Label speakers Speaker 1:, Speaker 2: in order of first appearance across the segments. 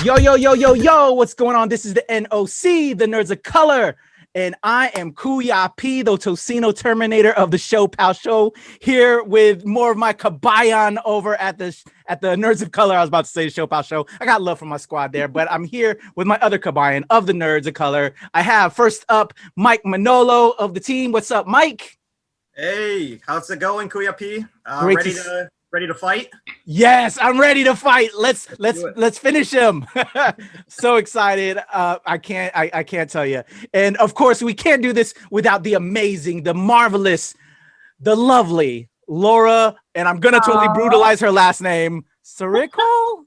Speaker 1: Yo, yo, yo, yo, yo, what's going on? This is the NOC, the Nerds of Color. And I am Kuya P, the Tocino Terminator of the Show Pal Show, here with more of my kabayan over at the Nerds of Color. I was about to say Show Pal Show. I got love from my squad there, but I'm here with my other kabayan of the Nerds of Color. I have first up Mike Manolo of the team. What's up, Mike?
Speaker 2: Hey, how's it going, Kuya P? Ready to fight?
Speaker 1: Yes, I'm ready to fight. Let's finish him. So excited. I can't tell you. And of course, we can't do this without the amazing, the marvelous, the lovely Laura. And I'm gonna totally brutalize her last name. Sirikul?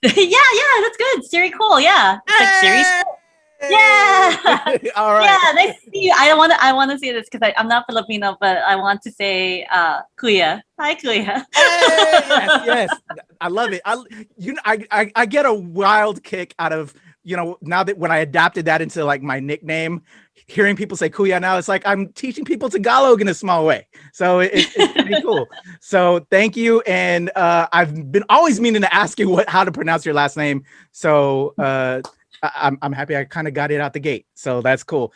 Speaker 3: yeah, that's good. Sirikul, yeah. It's like series. Yeah.
Speaker 1: All right.
Speaker 3: Yeah, nice to see you. I want to say this because I'm not Filipino, but I want to say Kuya. Hi, Kuya.
Speaker 1: Yes. I love it. I get a wild kick out of, now that when I adapted that into like my nickname, hearing people say Kuya now, it's like I'm teaching people Tagalog in a small way. So it's pretty cool. So thank you. And I've been always meaning to ask you how to pronounce your last name. So I'm happy I kind of got it out the gate. So that's cool.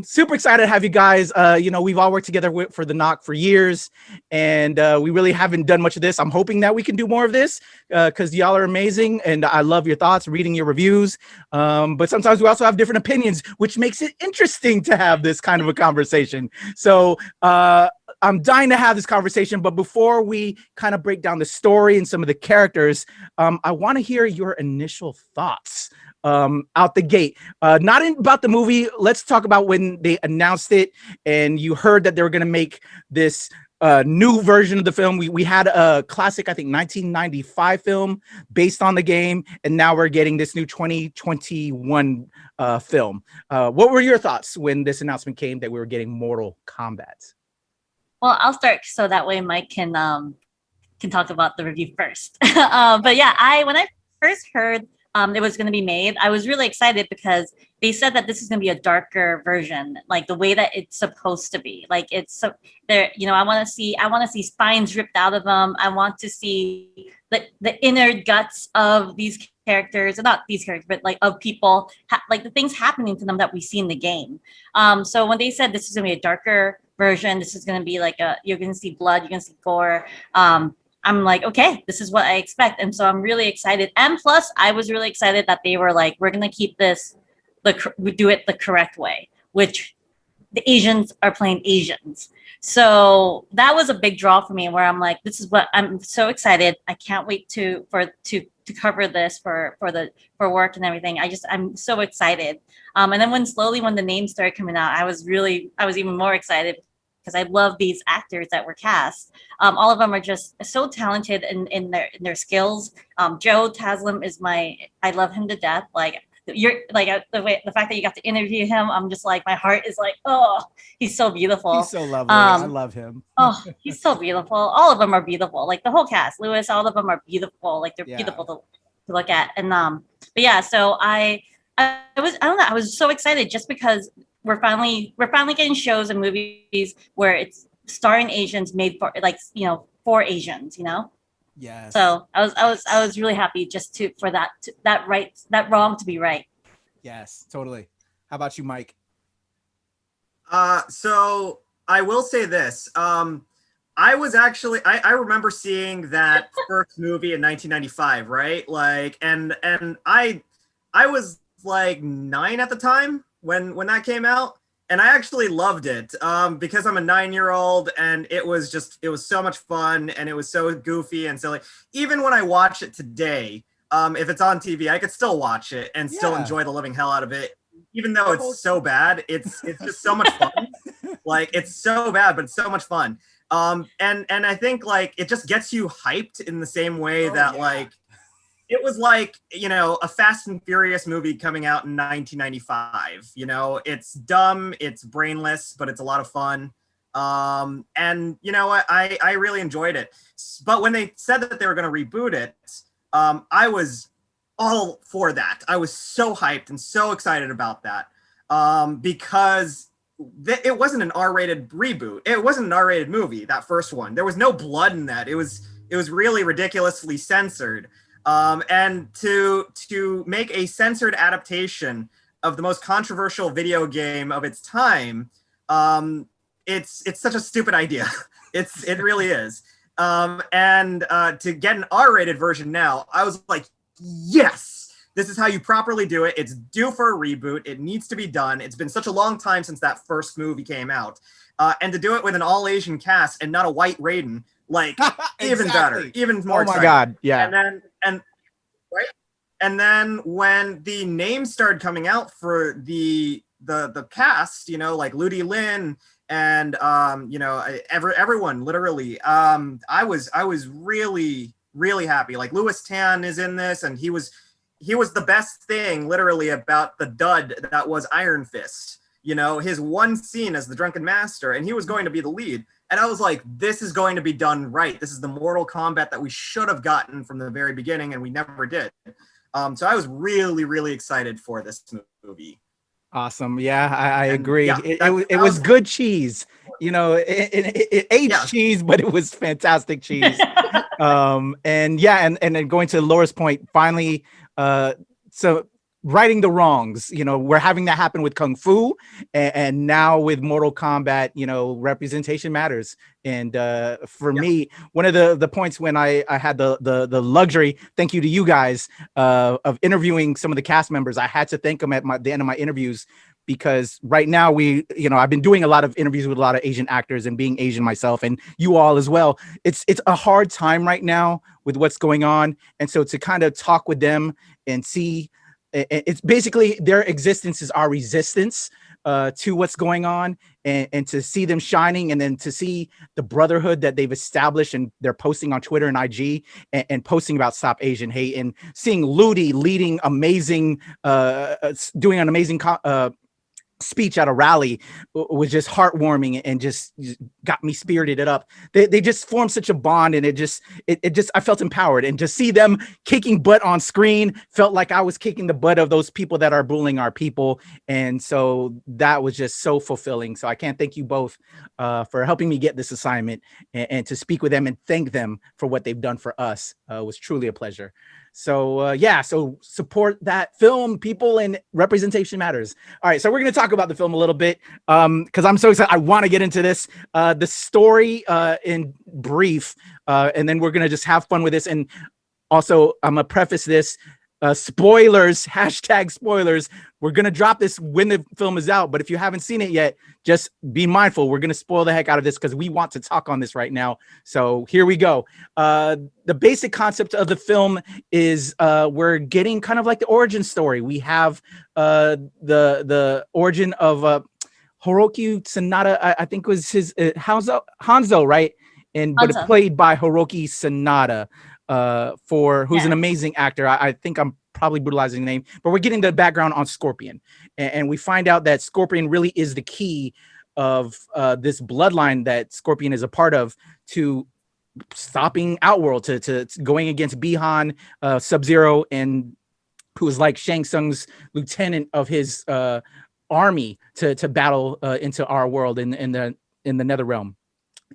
Speaker 1: Super excited to have you guys. We've all worked together for the Knock for years, and we really haven't done much of this. I'm hoping that we can do more of this because y'all are amazing, and I love your thoughts, reading your reviews. But sometimes we also have different opinions, which makes it interesting to have this kind of a conversation. So I'm dying to have this conversation, but before we kind of break down the story and some of the characters, I want to hear your initial thoughts out the gate. Not about the movie. Let's talk about when they announced it and you heard that they were going to make this new version of the film. We had a classic, I think 1995 film based on the game, and now we're getting this new 2021 film. What were your thoughts when this announcement came that we were getting Mortal Kombat?
Speaker 3: Well, I'll start so that way Mike can talk about the review first. But yeah, when I first heard it was going to be made, I was really excited because they said that this is going to be a darker version, like the way that it's supposed to be. Like it's so there, I want to see spines ripped out of them. I want to see the inner guts of these characters, not these characters, but like of people, like the things happening to them that we see in the game. So when they said this is going to be a darker version, this is going to be like you're going to see blood, you're going to see gore. I'm like, okay, this is what I expect. And so I'm really excited. And plus, I was really excited that they were like, we're going to keep this, we do it the correct way, which the Asians are playing Asians. So that was a big draw for me where I'm like, this is what I'm so excited. I can't wait to cover this for work and everything. I'm so excited. And then when the names started coming out, I was even more excited because I love these actors that were cast. All of them are just so talented in their skills. Joe Taslim I love him to death. Like the fact that you got to interview him, I'm just like, my heart is like, oh, he's so beautiful.
Speaker 1: He's so lovely. I love him.
Speaker 3: Oh, he's so beautiful. All of them are beautiful. Like the whole cast, Lewis, all of them are beautiful. Like they're beautiful to look at. And but yeah, so I was so excited just because we're finally getting shows and movies where it's starring Asians made for Asians,
Speaker 1: Yes.
Speaker 3: So I was really happy just for that wrong to be right.
Speaker 1: Yes, totally. How about you, Mike?
Speaker 2: So I will say this. I was actually I remember seeing that first movie in 1995, right? Like and I was like 9 at the time when that came out, and I actually loved it because I'm a 9-year-old, and it was so much fun, and it was so goofy and silly. Even when I watch it today, if it's on TV, I could still watch it and still enjoy the living hell out of it, even though it's so bad. It's just so much fun. Like it's so bad, but it's so much fun. And I think like it just gets you hyped in the same way like it was like, a Fast and Furious movie coming out in 1995. It's dumb, it's brainless, but it's a lot of fun. And you know what? I really enjoyed it. But when they said that they were going to reboot it, I was all for that. I was so hyped and so excited about that because it wasn't an R-rated reboot. It wasn't an R-rated movie, that first one. There was no blood in that. It was really ridiculously censored. And to make a censored adaptation of the most controversial video game of its time, it's such a stupid idea. It really is. And to get an R-rated version now, I was like, yes, this is how you properly do it. It's due for a reboot. It needs to be done. It's been such a long time since that first movie came out. And to do it with an all-Asian cast and not a white Raiden, like even better, even more.
Speaker 1: Oh my God, yeah.
Speaker 2: Right. And then when the names started coming out for the cast, you know, like Ludi Lin and you know, everyone literally, I was really happy. Like Louis Tan is in this, and he was the best thing literally about the dud that was Iron Fist. You know, his one scene as the Drunken Master, and he was going to be the lead. And I was like, this is going to be done right. This is the Mortal Kombat that we should have gotten from the very beginning, and we never did. So I was really excited for this movie.
Speaker 1: Awesome. Yeah, I agree.
Speaker 2: Yeah,
Speaker 1: it was good cheese. You know, it aged cheese, but it was fantastic cheese. And yeah, and then going to Laura's point, finally, so righting the wrongs, you know, we're having that happen with Kung Fu, and now with Mortal Kombat, you know, representation matters. And for me, one of the points when I had the luxury, thank you to you guys, of interviewing some of the cast members, I had to thank them at the end of my interviews, because right now I've been doing a lot of interviews with a lot of Asian actors, and being Asian myself, and you all as well. It's a hard time right now with what's going on. And so to kind of talk with them and see, it's basically their existence is our resistance to what's going on, and to see them shining, and then to see the brotherhood that they've established, and they're posting on Twitter and IG and posting about Stop Asian Hate, and seeing Ludi leading amazing, doing an amazing speech at a rally was just heartwarming, and just got me spirited up. They just formed such a bond, and it just I felt empowered, and just see them kicking butt on screen felt like I was kicking the butt of those people that are bullying our people. And so that was just so fulfilling. So I can't thank you both for helping me get this assignment, and to speak with them and thank them for what they've done for us was truly a pleasure. So so support that film, people, and representation matters. All right, so we're going to talk about the film a little bit, because I'm so excited. I want to get into this, the story in brief, and then we're going to just have fun with this. And also, I'm going to preface this, spoilers, hashtag spoilers. We're going to drop this when the film is out, but if you haven't seen it yet, just be mindful. We're going to spoil the heck out of this because we want to talk on this right now. So here we go. The basic concept of the film is we're getting kind of like the origin story. We have the origin of Hiroki Sanada. I think was his Hanzo, right? But it's played by Hiroki Sanada, who's an amazing actor. I think I'm probably brutalizing the name, but we're getting the background on Scorpion, and we find out that Scorpion really is the key of this bloodline that Scorpion is a part of, to stopping Outworld, to going against Bihan, Sub-Zero, and who is like Shang Tsung's lieutenant of his army to battle into our world in the Netherrealm.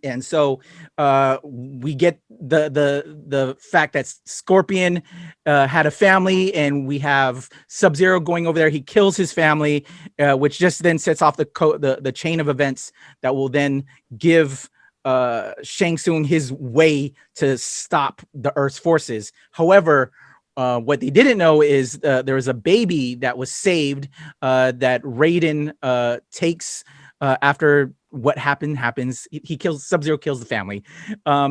Speaker 1: And so we get the fact that Scorpion had a family, and we have Sub-Zero going over there. He kills his family, which just then sets off the chain of events that will then give Shang Tsung his way to stop the Earth's forces. However, what they didn't know is there was a baby that was saved that Raiden takes after what happens. He kills Sub-Zero, kills the family,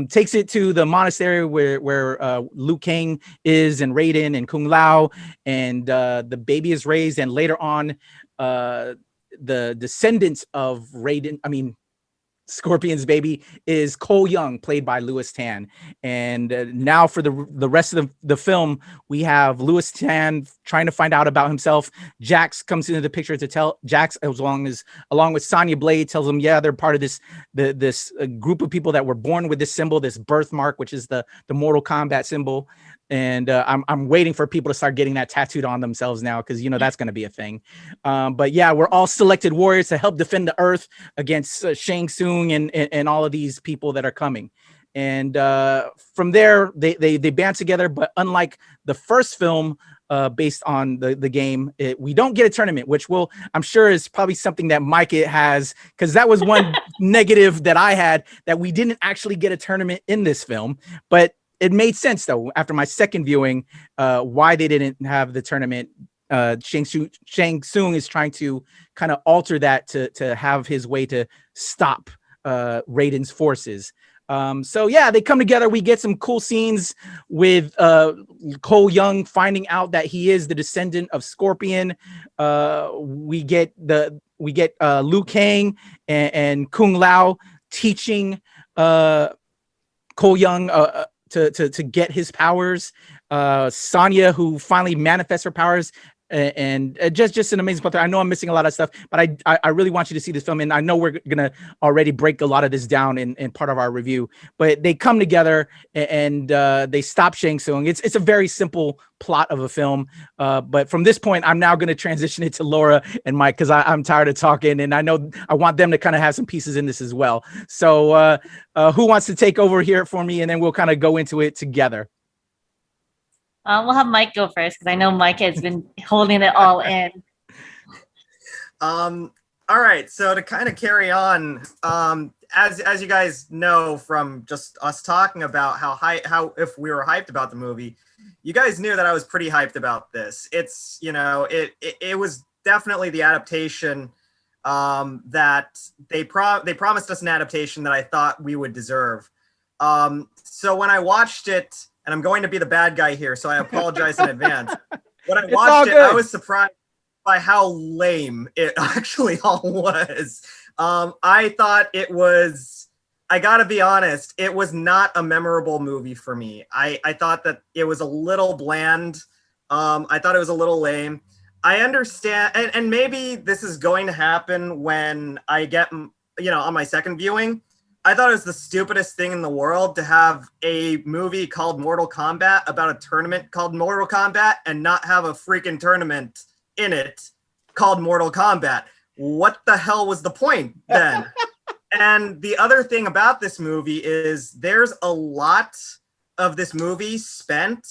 Speaker 1: takes it to the monastery where Liu Kang is, and Raiden and Kung Lao, and the baby is raised. And later on, the descendants of Scorpion's baby is Cole Young, played by Louis Tan. And now for the rest of the film, we have Louis Tan trying to find out about himself. Jax comes into the picture to tell Jax, along with Sonya Blade, tells him, yeah, they're part of this group of people that were born with this symbol, this birthmark, which is the Mortal Kombat symbol. And I'm waiting for people to start getting that tattooed on themselves now, because that's going to be a thing. But yeah, we're all selected warriors to help defend the Earth against Shang Tsung and all of these people that are coming. And from there, they band together. But unlike the first film, based on the game, we don't get a tournament, which I'm sure is probably something that Mike has, because that was one negative that I had, that we didn't actually get a tournament in this film. But it made sense though after my second viewing, why they didn't have the tournament. Shang Tsung is trying to kind of alter that to have his way to stop Raiden's forces. So yeah, they come together. We get some cool scenes with Cole Young finding out that he is the descendant of Scorpion. We get Liu Kang and Kung Lao teaching Cole Young to get his powers. Sonya, who finally manifests her powers, and just an amazing plot. I know I'm missing a lot of stuff, but I really want you to see this film, and I know we're gonna already break a lot of this down in part of our review. But they come together and they stop Shang Tsung. It's a very simple plot of a film. But from this point, I'm now gonna transition it to Laura and Mike, because I'm tired of talking, and I know I want them to kind of have some pieces in this as well. So who wants to take over here for me, and then we'll kind of go into it together.
Speaker 3: We'll have Mike go first, because I know Mike has been holding it all in.
Speaker 2: All right, so to kind of carry on, as you guys know from just us talking about how if we were hyped about the movie, you guys knew that I was pretty hyped about this. It's, it was definitely the adaptation that they promised us, an adaptation that I thought we would deserve. So when I watched it, and I'm going to be the bad guy here, so I apologize in advance. When I watched it, I was surprised by how lame it actually all was. I thought it was, I gotta be honest, it was not a memorable movie for me. I thought that it was a little bland. I thought it was a little lame. I understand, and maybe this is going to happen when I get, on my second viewing. I thought it was the stupidest thing in the world to have a movie called Mortal Kombat about a tournament called Mortal Kombat and not have a freaking tournament in it called Mortal Kombat. What the hell was the point then? And the other thing about this movie is there's a lot of this movie spent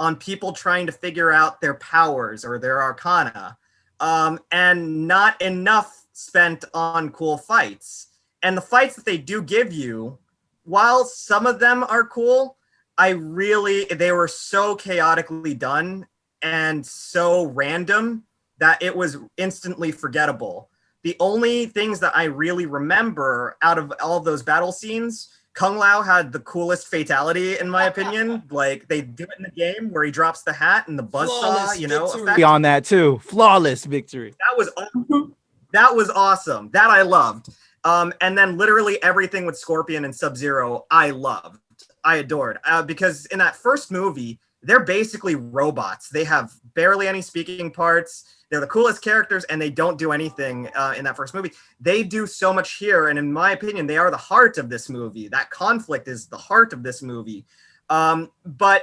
Speaker 2: on people trying to figure out their powers or their arcana, and not enough spent on cool fights. And the fights that they do give you, while some of them are cool, they were so chaotically done and so random that it was instantly forgettable. The only things that I really remember out of all of those battle scenes, Kung Lao had the coolest fatality, in my opinion. Like, they do it in the game where he drops the hat and the buzzsaw, effect.
Speaker 1: Beyond that too, flawless victory.
Speaker 2: That was awesome. That I loved. And then literally everything with Scorpion and Sub-Zero, I loved. I adored. Because in that first movie, they're basically robots. They have barely any speaking parts. They're the coolest characters, and they don't do anything in that first movie. They do so much here, and in my opinion, they are the heart of this movie. That conflict is the heart of this movie. But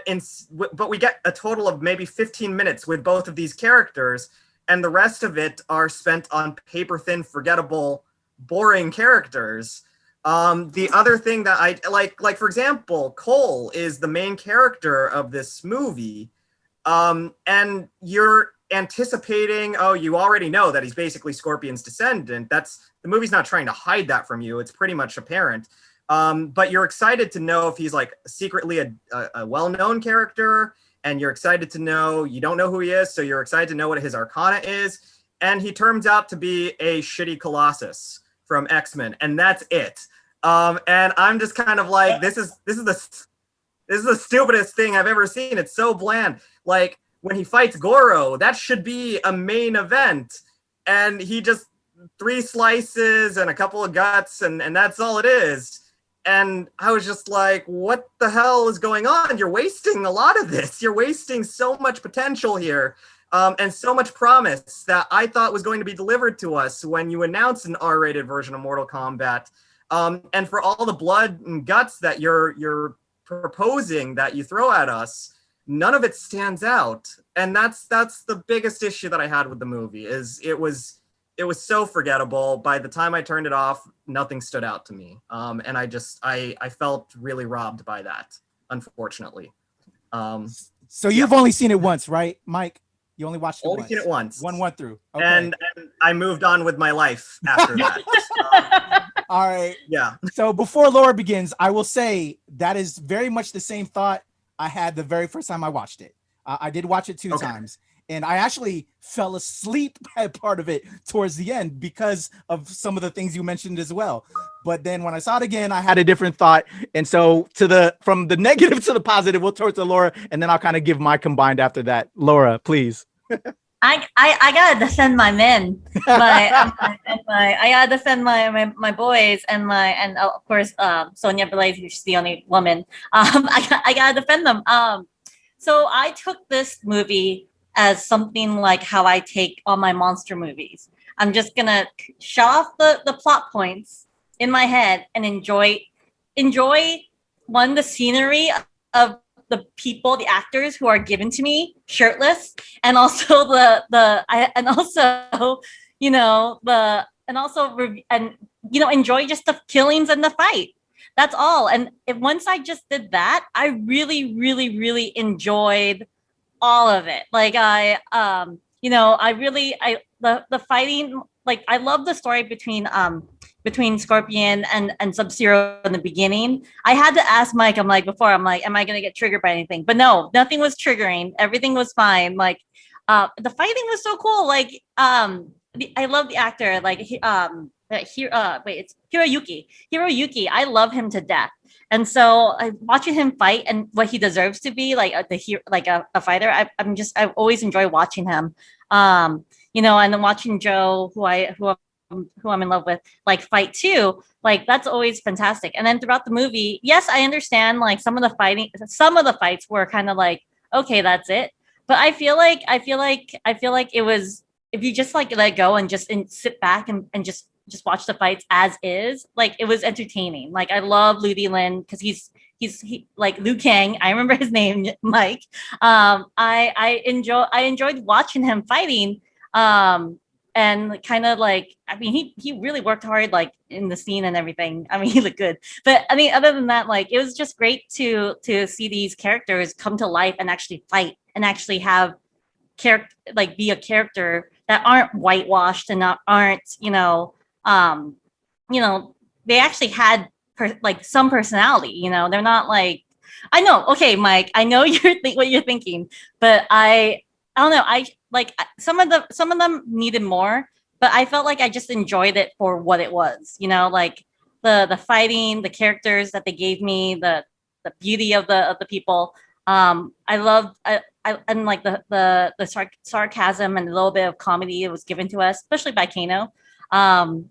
Speaker 2: we get a total of maybe 15 minutes with both of these characters, and the rest of it are spent on paper-thin, forgettable, boring characters. The other thing that I like for example, Cole is the main character of this movie, and you're anticipating, you already know that he's basically Scorpion's descendant. The movie's not trying to hide that from you. It's pretty much apparent. But you're excited to know if he's like secretly a well-known character, and you're excited to know, you don't know who he is, so you're excited to know what his arcana is, and he turns out to be a shitty Colossus from X-Men, and that's it. And I'm just kind of like, this is the stupidest thing I've ever seen. It's so bland. Like, when he fights Goro, that should be a main event, and he just 3 slices and a couple of guts, and that's all it is. And I was just like, what the hell is going on? You're wasting a lot of this. You're wasting so much potential here. And so much promise that I thought was going to be delivered to us when you announced an R-rated version of Mortal Kombat. And for all the blood and guts that you're proposing that you throw at us, none of it stands out. And that's the biggest issue that I had with the movie, is it was it was so forgettable. By the time I turned it off, nothing stood out to me. And I felt really robbed by that, unfortunately.
Speaker 1: So you've only seen it once, right, Mike? You only watched it
Speaker 2: only
Speaker 1: once.
Speaker 2: seen it once.
Speaker 1: One through. Okay.
Speaker 2: And I moved on with my life after that.
Speaker 1: All right.
Speaker 2: Yeah.
Speaker 1: So before Laura begins, I will say that is very much the same thought I had the very first time I watched it. I did watch it two times, and I actually fell asleep at part of it towards the end because of some of the things you mentioned as well. But then when I saw it again, I had a different thought. And so from the negative to the positive, we'll turn to Laura, and then I'll kind of give my combined after that. Laura, please.
Speaker 3: I gotta defend my men, I gotta defend my boys and of course Sonya Blade, who's the only woman. I gotta defend them. So I took this movie as something like how I take all my monster movies. I'm just gonna shut off the plot points in my head and enjoy the scenery of the people, the actors who are given to me shirtless, and also enjoy just the killings and the fight. That's all. And once I just did that, I really, really, really enjoyed all of it. Like the fighting, like I love the story between Scorpion and Sub-Zero in the beginning. I had to ask Mike, am I going to get triggered by anything? But no, nothing was triggering. Everything was fine. Like, the fighting was so cool. Like, I love the actor. Like, it's Hiroyuki. Hiroyuki, I love him to death. And so watching him fight and what he deserves to be, like a fighter, I've always enjoyed watching him. And then watching Joe, who I'm in love with, like fight too, like that's always fantastic. And then throughout the movie, yes, I understand like some of the fights were kind of like, okay, that's it. But I feel like it was, if you just like let go and just sit back and just watch the fights as is, like it was entertaining. Like I love Ludi Lin because he's like Liu Kang. I remember his name, Mike. I enjoyed watching him fighting. And kind of like, I mean, he really worked hard, like in the scene and everything. I mean, he looked good. But I mean, other than that, like it was just great to see these characters come to life and actually fight and actually have be a character that aren't whitewashed and aren't, they actually had some personality. They're not like, I know. Okay, Mike, I know what you're thinking, but I don't know. I like some of them needed more, but I felt like I just enjoyed it for what it was. Like the fighting, the characters that they gave me, the beauty of the people. I loved and like the sarcasm and a little bit of comedy that was given to us, especially by Kano. I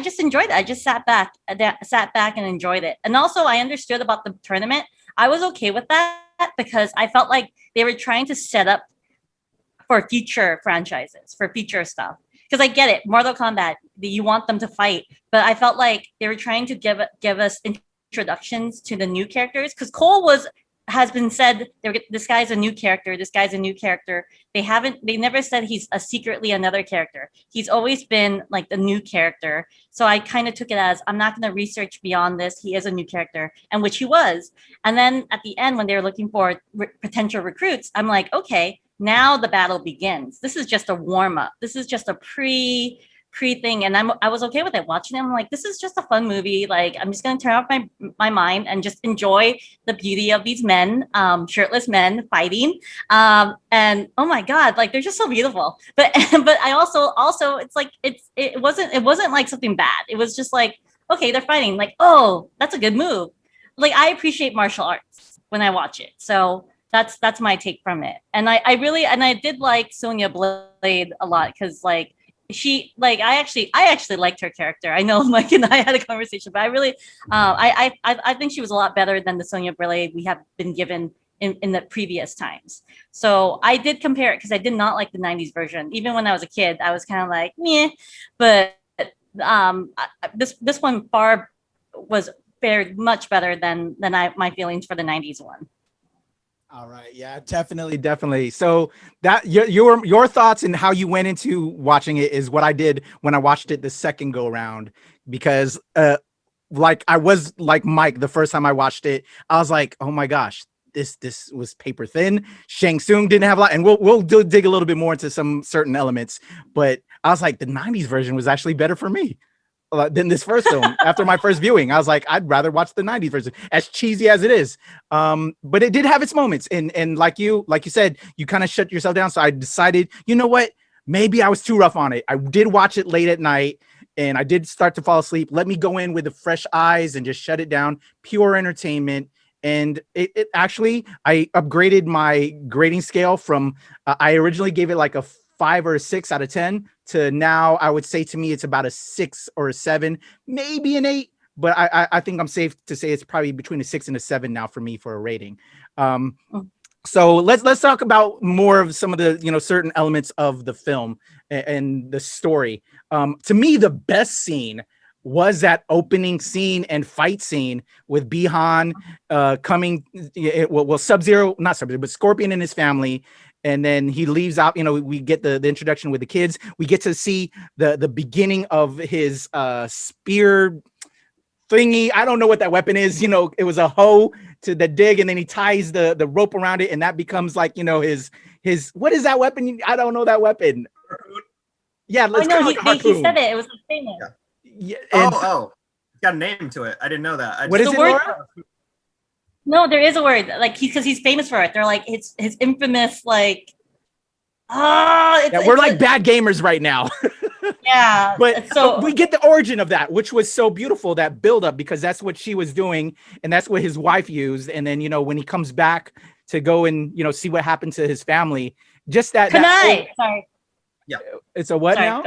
Speaker 3: just enjoyed it. I just sat back and enjoyed it. And also I understood about the tournament. I was okay with that because I felt like they were trying to set up for future franchises, for future stuff. Because I get it, Mortal Kombat, you want them to fight, but I felt like they were trying to give us introductions to the new characters. Because Cole has been said, this guy's a new character. This guy's a new character. They never said he's secretly another character. He's always been like the new character. So I kind of took it as, I'm not going to research beyond this. He is a new character, and which he was. And then at the end, when they were looking for potential recruits, I'm like, okay, now the battle begins. This is just a warm up. This is just a pre thing, and I was okay with it. Watching it, I'm like, this is just a fun movie. Like, I'm just gonna turn off my mind and just enjoy the beauty of these men, shirtless men fighting. And oh my god, like they're just so beautiful. But I also it's like it wasn't like something bad. It was just like, okay, they're fighting. Like, oh, that's a good move. Like, I appreciate martial arts when I watch it. So that's my take from it. And I did like Sonya Blade a lot because like I actually liked her character. I know Mike and I had a conversation, but I really I think she was a lot better than the Sonya Blade we have been given in the previous times. So I did compare it because I did not like the 90s version. Even when I was a kid, I was kind of like, meh. But this one fared much better than my feelings for the 90s one.
Speaker 1: All right. Yeah, definitely. So that your thoughts and how you went into watching it is what I did when I watched it the second go round, because like I was like Mike the first time I watched it, I was like, oh my gosh, this was paper thin. Shang Tsung didn't have a lot, and we'll dig a little bit more into some certain elements, but I was like, the 90s version was actually better for me than this first film. After my first viewing, I was like, I'd rather watch the 90s version, as cheesy as it is. But it did have its moments, and like you said, you kind of shut yourself down. So I decided, you know what, maybe I was too rough on it. I did watch it late at night and I did start to fall asleep. Let me go in with the fresh eyes and just shut it down. Pure entertainment. And it actually, I upgraded my grading scale from, I originally gave it like a 5 or a 6 out of 10 to now I would say, to me, it's about a 6 or a 7, maybe an 8. But I think I'm safe to say it's probably between a 6 and a 7 now for me for a rating. So let's talk about more of some of the, certain elements of the film and the story. To me, the best scene was that opening scene and fight scene with Bihan coming, Sub-Zero, not Sub-Zero, but Scorpion and his family. And then he leaves out, we get the introduction with the kids. We get to see the beginning of his spear thingy. I don't know what that weapon is. It was a hoe to the dig, and then he ties the rope around it, and that becomes like, his what is that weapon? I don't know that weapon. Yeah, let's
Speaker 3: no, he said it. It was the famous.
Speaker 1: Yeah,
Speaker 2: it's got a name to it. I didn't know that.
Speaker 1: What is it, Laura?
Speaker 3: No, there is a word, like because he's famous for it. They're like his infamous like.
Speaker 1: We're like bad gamers right now.
Speaker 3: Yeah,
Speaker 1: but so we get the origin of that, which was so beautiful, that build up, because that's what she was doing and that's what his wife used. And then when he comes back to go and see what happened to his family, just that.
Speaker 3: Sorry.
Speaker 2: Yeah,
Speaker 3: it's
Speaker 1: a what now?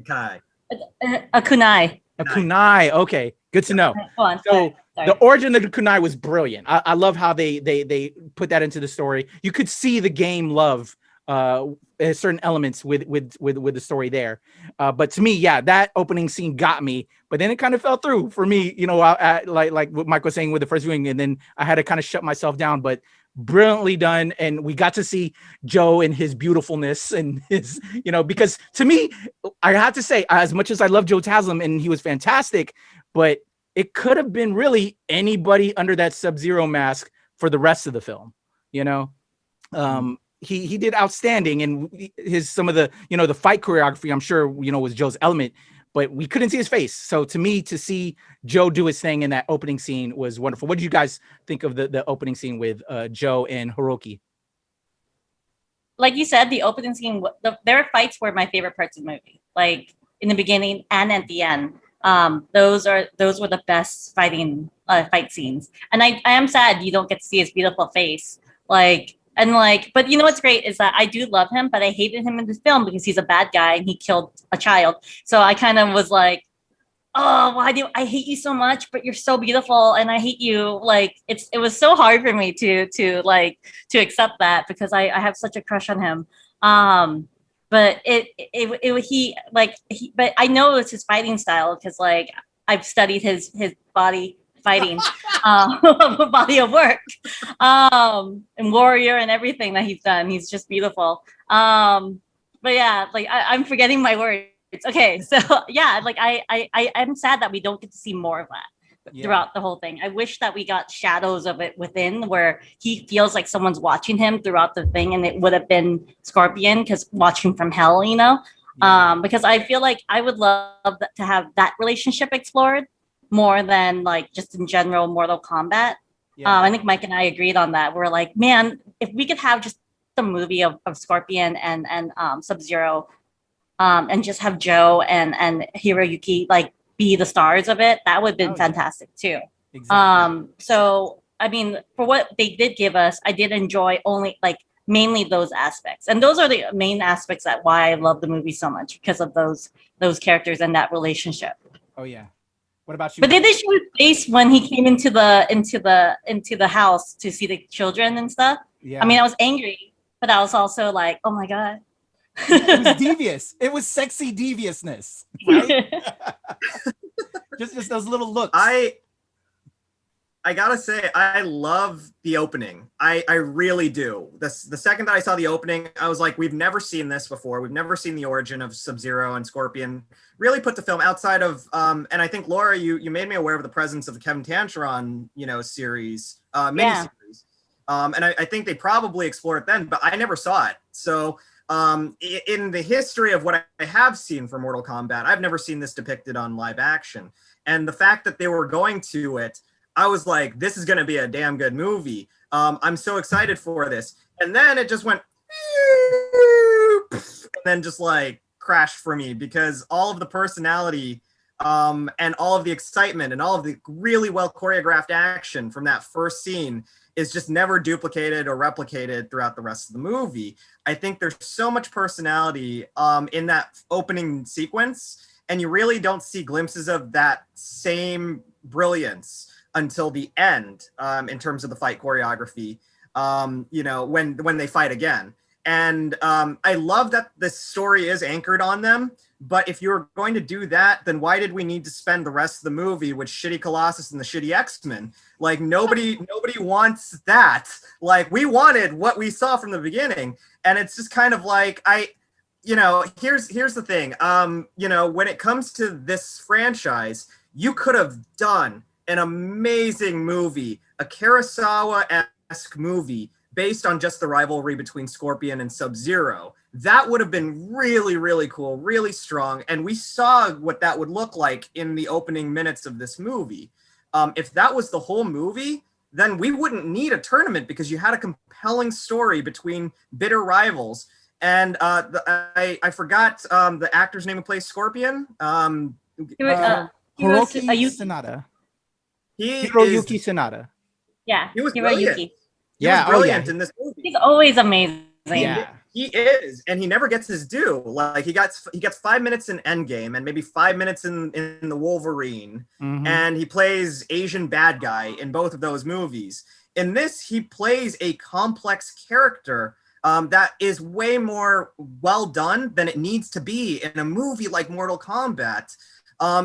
Speaker 2: Kunai.
Speaker 3: A kunai.
Speaker 1: A kunai. Okay, good to know.
Speaker 3: Go on.
Speaker 1: So the origin of the kunai was brilliant. I love how they put that into the story. You could see the game love certain elements with the story there. But to me, that opening scene got me, but then it kind of fell through for me, like what Mike was saying with the first viewing, and then I had to kind of shut myself down, but brilliantly done. And we got to see Joe and his beautifulness and his, because to me, I have to say, as much as I love Joe Taslim and he was fantastic, but it could have been really anybody under that Sub-Zero mask for the rest of the film, He did outstanding, and some of the the fight choreography, I'm sure was Joe's element, but we couldn't see his face. So to me, to see Joe do his thing in that opening scene was wonderful. What did you guys think of the opening scene with Joe and Hiroki?
Speaker 3: Like you said, the opening scene, their fights were my favorite parts of the movie. Like in the beginning and at the end, those were the best fight scenes. And I am sad you don't get to see his beautiful face, but what's great is that I do love him, but I hated him in this film because he's a bad guy and he killed a child. So I kind of was like, oh, why do I hate you so much? But you're so beautiful and I hate you. Like it was so hard for me to accept that because I have such a crush on him. But but I know it's his fighting style because like I've studied his body fighting body of work and warrior and everything that he's done. He's just beautiful. But yeah, like I'm forgetting my words. Okay, so yeah, like I'm sad that we don't get to see more of that throughout the whole thing. I wish that we got shadows of it within where he feels like someone's watching him throughout the thing, and it would have been Scorpion because watching from hell, because I feel like I would love to have that relationship explored more than like just in general Mortal Kombat. I think Mike and I agreed on that. We're like, man, if we could have just a movie of Scorpion and Sub-Zero, and just have Joe and Hiroyuki like be the stars of it, that would have been fantastic too. Exactly. So I mean, for what they did give us, I did enjoy mainly those aspects, and those are the main aspects that why I love the movie so much, because of those characters and that relationship.
Speaker 1: Oh yeah. What about you?
Speaker 3: But did they show his face when he came into the house to see the children and stuff? Yeah. I mean, I was angry, but I was also like, oh my God.
Speaker 4: It was devious. It was sexy deviousness, right? just those little looks.
Speaker 2: I I gotta say, I love the opening. I really do. The second that I saw the opening, I was like, we've never seen this before. We've never seen the origin of Sub-Zero and Scorpion really put to film outside of, and I think, Laura, you made me aware of the presence of the Kevin Tancheron, series, miniseries. And I think they probably explored it then, but I never saw it. So in the history of what I have seen for Mortal Kombat, I've never seen this depicted on live action. And the fact that they were going to it, I was like, this is going to be a damn good movie. I'm so excited for this. And then it just went, and then just like crashed for me because all of the personality and all of the excitement and all of the really well choreographed action from that first scene is just never duplicated or replicated throughout the rest of the movie. I think there's so much personality in that opening sequence, and you really don't see glimpses of that same brilliance until the end in terms of the fight choreography, when they fight again. And I love that the story is anchored on them, but if you were going to do that, then why did we need to spend the rest of the movie with shitty Colossus and the shitty X-Men? Like nobody wants that. Like we wanted what we saw from the beginning. And it's just kind of like, here's the thing. When it comes to this franchise, you could have done an amazing movie, a Kurosawa-esque movie based on just the rivalry between Scorpion and Sub-Zero. That would have been really, really cool, really strong. And we saw what that would look like in the opening minutes of this movie. If that was the whole movie, then we wouldn't need a tournament because you had a compelling story between bitter rivals. And I forgot the actor's name who plays Scorpion.
Speaker 1: Hiroki Sanada. Hiroyuki Sanada.
Speaker 3: Yeah,
Speaker 2: he was brilliant. He was brilliant in this movie.
Speaker 3: He's always amazing.
Speaker 1: Yeah.
Speaker 2: He is, and he never gets his due. Like he gets 5 minutes in Endgame and maybe 5 minutes in the Wolverine, and he plays Asian bad guy in both of those movies. In this, he plays a complex character that is way more well done than it needs to be in a movie like Mortal Kombat.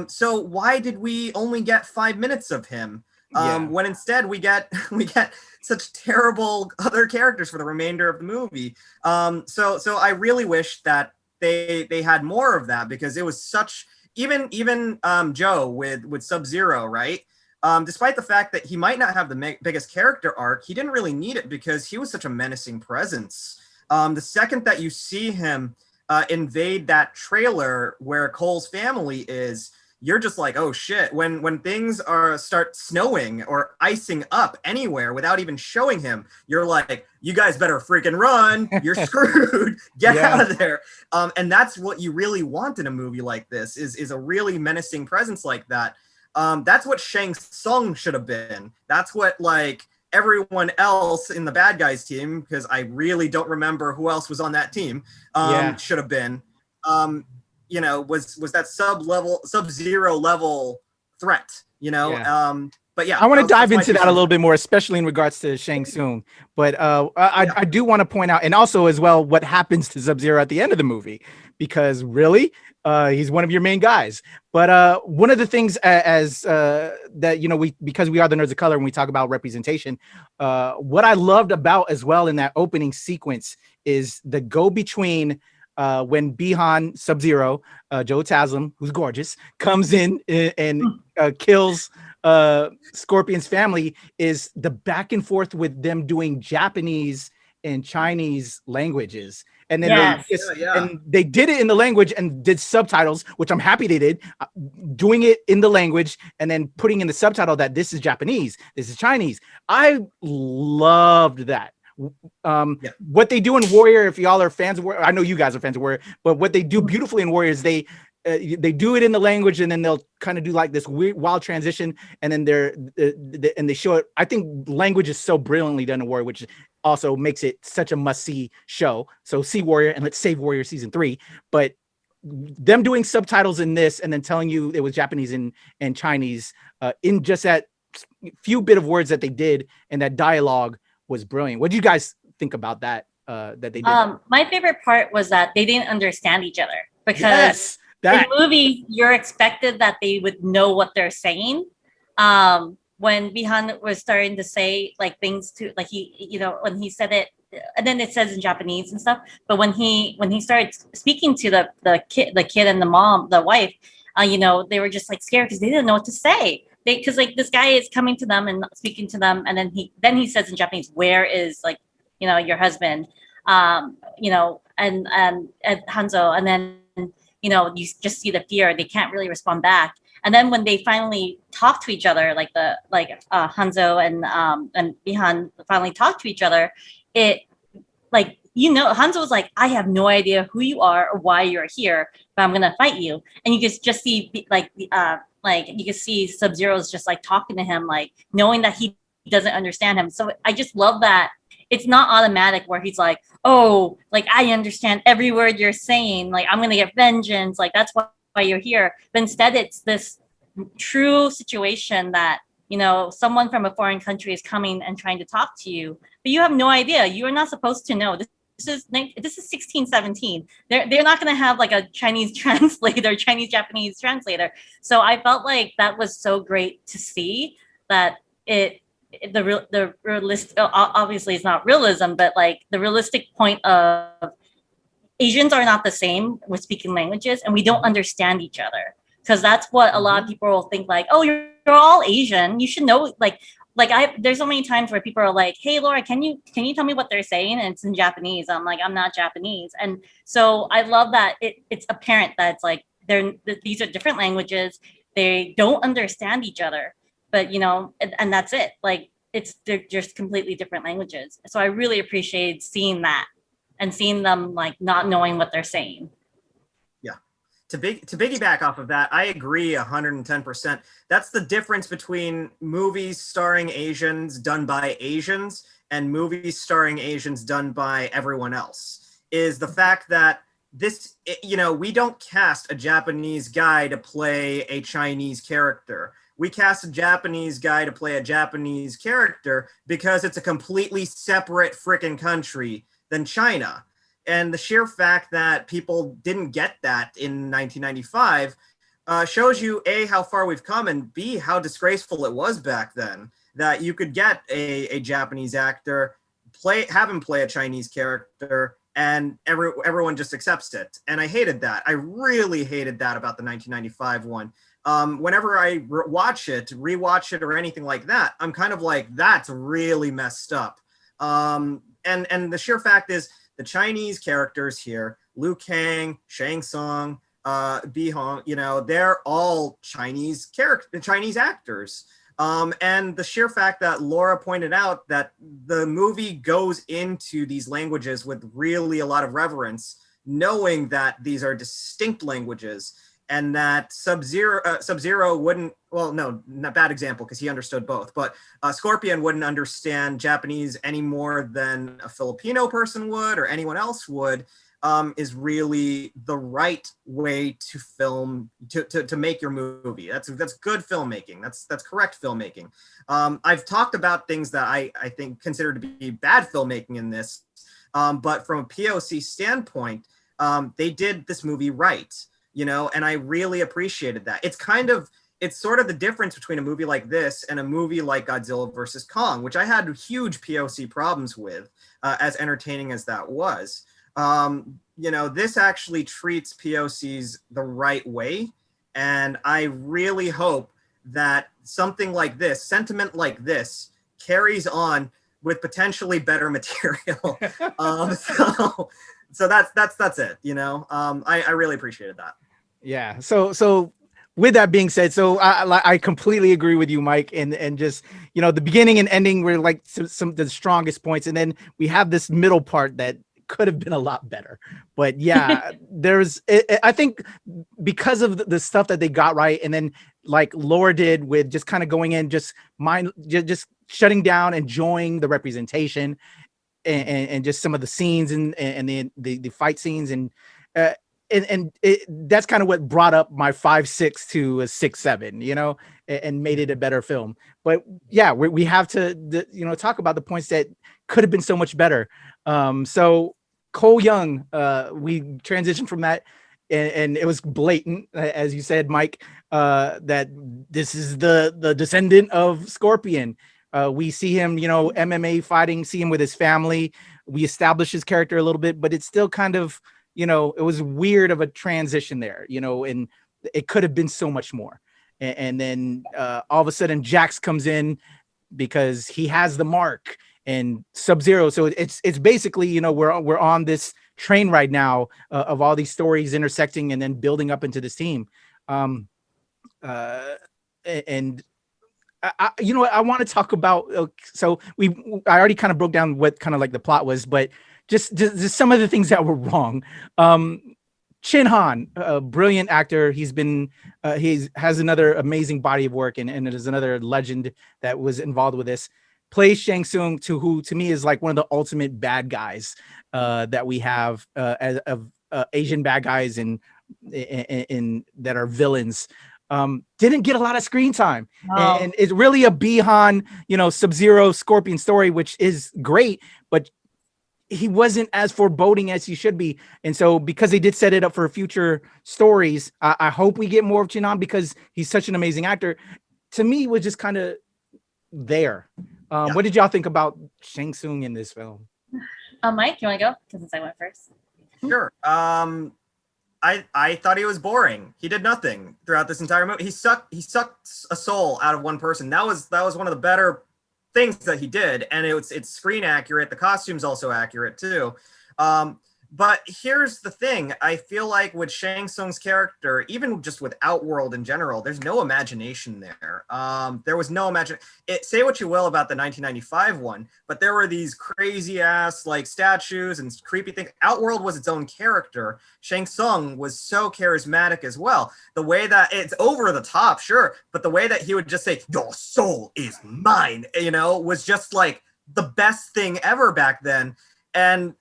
Speaker 2: So why did we only get 5 minutes of him? When instead we get such terrible other characters for the remainder of the movie. So I really wish that they had more of that because it was such even Joe with Sub-Zero, right? Despite the fact that he might not have the biggest character arc, he didn't really need it because he was such a menacing presence. The second that you see him invade that trailer where Cole's family is, you're just like, oh shit. When things start snowing or icing up anywhere without even showing him, you're like, you guys better freaking run. You're screwed. Get out of there. And that's what you really want in a movie like this is a really menacing presence like that. That's what Shang Tsung should have been. That's what like everyone else in the bad guys team, because I really don't remember who else was on that team, should have been. Was that Sub-Zero level threat, but yeah.
Speaker 1: I want to dive into that a little bit more, especially in regards to Shang Tsung. But I do want to point out, and also as well, what happens to Sub-Zero at the end of the movie, because really, he's one of your main guys. But one of the things that, because we are the nerds of color and we talk about representation, what I loved about as well in that opening sequence is the go between when Bihan Sub-Zero, Joe Taslim, who's gorgeous, comes in and kills Scorpion's family, is the back and forth with them doing Japanese and Chinese languages. And then and they did it in the language and did subtitles, which I'm happy they did, doing it in the language and then putting in the subtitle that this is Japanese, this is Chinese. I loved that. What they do in Warrior, if y'all are fans of Warrior, I know you guys are fans of Warrior, but what they do beautifully in Warrior is they do it in the language and then they'll kind of do like this weird wild transition and then they show it. I think language is so brilliantly done in Warrior, which also makes it such a must-see show. So see Warrior and let's save Warrior season 3. But them doing subtitles in this and then telling you it was Japanese and Chinese in just that few bit of words that they did and that dialogue was brilliant. What do you guys think about that? That they did.
Speaker 3: My favorite part was that they didn't understand each other because in the movie you're expected that they would know what they're saying, but when Bihan was starting to say like things to like he, you know, when he said it, and then it says in Japanese and stuff. But when he started speaking to the kid and the mom, the wife, you know, they were just like scared because they didn't know what to say. Because like this guy is coming to them and speaking to them, and then he says in Japanese, "Where is like, you know, your husband?" You know, and Hanzo, and then you know you just see the fear. They can't really respond back. And then when they finally talk to each other, like Hanzo and Bihan finally talk to each other, it like, you know, Hanzo was like, I have no idea who you are or why you're here, but I'm gonna fight you. And you just see like you can see Sub-Zero's just like talking to him, like knowing that he doesn't understand him. So I just love that it's not automatic where he's like, oh, like I understand every word you're saying, like I'm gonna get vengeance, like that's why you're here. But instead it's this true situation that, you know, someone from a foreign country is coming and trying to talk to you, but you have no idea. You are not supposed to know. This is 1617. They're not going to have like a Chinese translator, Chinese Japanese translator. So I felt like that was so great to see that the realistic, obviously it's not realism, but like the realistic point of Asians are not the same with speaking languages, and we don't understand each other. Because that's what a lot of people will think, like, oh, you're all Asian, you should know, like there's so many times where people are like, hey Laura, can you tell me what they're saying, and it's in Japanese. I'm like, I'm not Japanese. And so I love that it's apparent that it's like these are different languages, they don't understand each other, but you know, and that's it, like they're just completely different languages. So I really appreciated seeing that and seeing them like not knowing what they're saying.
Speaker 2: To piggyback off of that, I agree 110%. That's the difference between movies starring Asians done by Asians and movies starring Asians done by everyone else, is the fact that this, you know, we don't cast a Japanese guy to play a Chinese character. We cast a Japanese guy to play a Japanese character because it's a completely separate freaking country than China. And the sheer fact that people didn't get that in 1995 shows you, A, how far we've come, and B, how disgraceful it was back then, that you could get a Japanese actor, have him play a Chinese character, and everyone just accepts it. And I hated that. I really hated that about the 1995 one. Whenever I rewatch it, or anything like that, I'm kind of like, that's really messed up. And the sheer fact is, the Chinese characters here, Liu Kang, Shang Tsung, Bihong, you know, they're all Chinese actors. And the sheer fact that Laura pointed out that the movie goes into these languages with really a lot of reverence, knowing that these are distinct languages, and that Sub-Zero wouldn't, well, no, not bad example because he understood both, but Scorpion wouldn't understand Japanese any more than a Filipino person would or anyone else would, is really the right way to film, to make your movie. That's good filmmaking. That's correct filmmaking. I've talked about things that I think consider to be bad filmmaking in this, but from a POC standpoint, they did this movie right. You know, and I really appreciated that. It's sort of the difference between a movie like this and a movie like Godzilla versus Kong, which I had huge POC problems with, as entertaining as that was. You know, this actually treats POCs the right way. And I really hope that something like this, sentiment like this, carries on with potentially better material. So that's it, you know. I really appreciated that.
Speaker 1: Yeah. So with that being said, so I completely agree with you, Mike, and just, you know, the beginning and ending were like some of the strongest points, and then we have this middle part that could have been a lot better. But yeah, I think because of the stuff that they got right, and then like Laura did with just kind of going in, just shutting down, enjoying the representation, and just some of the scenes and the fight scenes, and that's kind of what brought up my 5.6 to a 6.7, you know, and made it a better film. But yeah, we have to, you know, talk about the points that could have been so much better. So Cole Young, we transitioned from that and it was blatant, as you said, Mike, that this is the descendant of Scorpion. We see him, MMA fighting, see him with his family. We establish his character a little bit, but it's still kind of, it was weird of a transition there, and it could have been so much more. And then all of a sudden Jax comes in because he has the mark, and Sub-Zero. So it's basically, we're on this train right now of all these stories intersecting and then building up into this team. And I want to talk about, so I already kind of broke down what kind of like the plot was, but just some of the things that were wrong. Chin Han, a brilliant actor. He has another amazing body of work, and it is another legend that was involved with this. Plays Shang Tsung, who to me is like one of the ultimate bad guys that we have of Asian bad guys in that are villains. Didn't get a lot of screen time. No. And it's really a Bihan, Sub-Zero Scorpion story, which is great, but he wasn't as foreboding as he should be. And so because they did set it up for future stories, I hope we get more of Chin Han because he's such an amazing actor. To me, was just kind of there. What did y'all think about Shang Tsung in this film?
Speaker 3: Mike, you want to go? Because since I went first.
Speaker 2: Sure. I thought he was boring. He did nothing throughout this entire movie. He sucked a soul out of one person. That was one of the better things that he did, and it's screen accurate. The costume's also accurate too. But here's the thing. I feel like with Shang Tsung's character, even just with Outworld in general, there's no imagination there. There was no imagination. Say what you will about the 1995 one, but there were these crazy ass like statues and creepy things. Outworld was its own character. Shang Tsung was so charismatic as well. The way that it's over the top, sure, but the way that he would just say, "Your soul is mine," was just like the best thing ever back then. And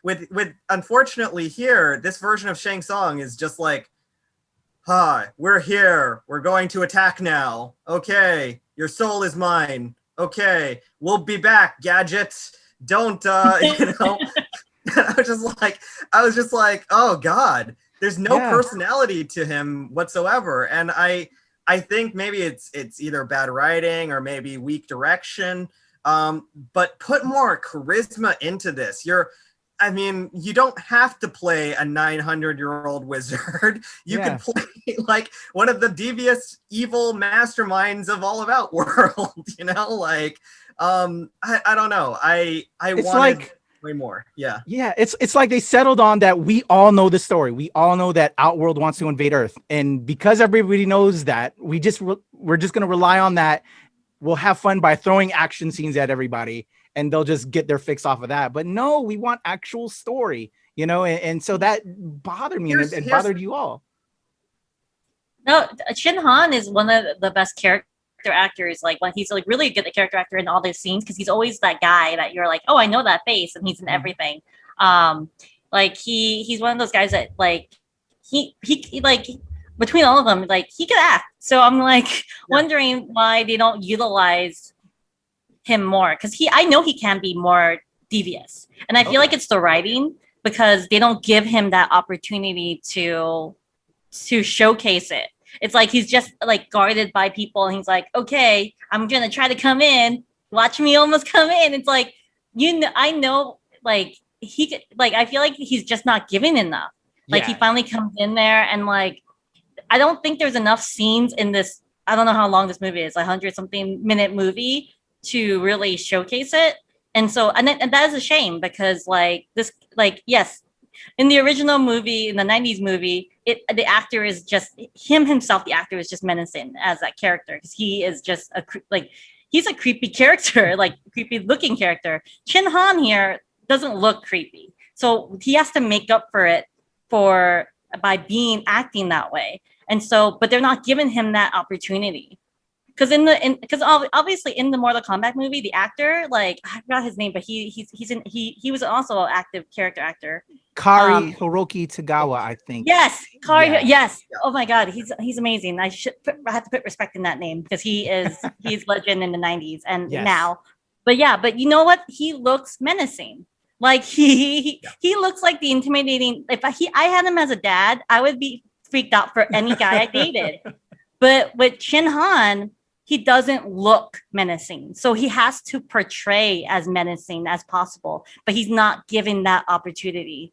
Speaker 2: with unfortunately here, this version of Shang Tsung is just like, "Hi, we're here. We're going to attack now. Okay, your soul is mine. Okay, we'll be back, gadgets. Don't I was just like, oh God, there's no personality to him whatsoever. And I think maybe it's either bad writing or maybe weak direction. But put more charisma into this. You don't have to play a 900-year-old wizard. You can play like one of the devious, evil masterminds of all of Outworld. I don't know. I wanted way more. Yeah. Yeah.
Speaker 1: It's like they settled on that. We all know the story. We all know that Outworld wants to invade Earth, and because everybody knows that, we're just going to rely on that. We'll have fun by throwing action scenes at everybody and they'll just get their fix off of that. But no, we want actual story, and so that bothered me and bothered you all.
Speaker 3: No, Chin Han is one of the best character actors. Like when he's like really good at character actor in all those scenes, because he's always that guy that you're like, oh, I know that face, and he's in everything. Like he's one of those guys that like he like between all of them, like he could act. So I'm like wondering why they don't utilize him more, because I know he can be more devious, and I feel like it's the writing, because they don't give him that opportunity to showcase it. It's like he's just like guarded by people, and he's like, okay, I'm gonna try to come in. Watch me almost come in. It's like, I know, like he could, like I feel like he's just not giving enough. Like he finally comes in there, and like I don't think there's enough scenes in this. I don't know how long this movie is, 100-something minute movie, to really showcase it. And so, and that is a shame, because like this, like, yes, in the original movie, in the 90s movie, the actor is just himself. The actor is just menacing as that character, because he is just he's a creepy character, like creepy looking character. Chin Han here doesn't look creepy, so he has to make up for it by acting that way. And so, but they're not giving him that opportunity. Because obviously in the Mortal Kombat movie, the actor, like I forgot his name, but he was also an active character actor.
Speaker 1: Kari Hiroki Tagawa, I think.
Speaker 3: Yes, Kari. Yeah. Yes. Oh my God, he's amazing. I have to put respect in that name, because he's legend in the 90s and now. But you know what? He looks menacing. Like he looks like the intimidating. If I had him as a dad, I would be freaked out for any guy I dated. But with Shin Han, he doesn't look menacing, so he has to portray as menacing as possible. But he's not given that opportunity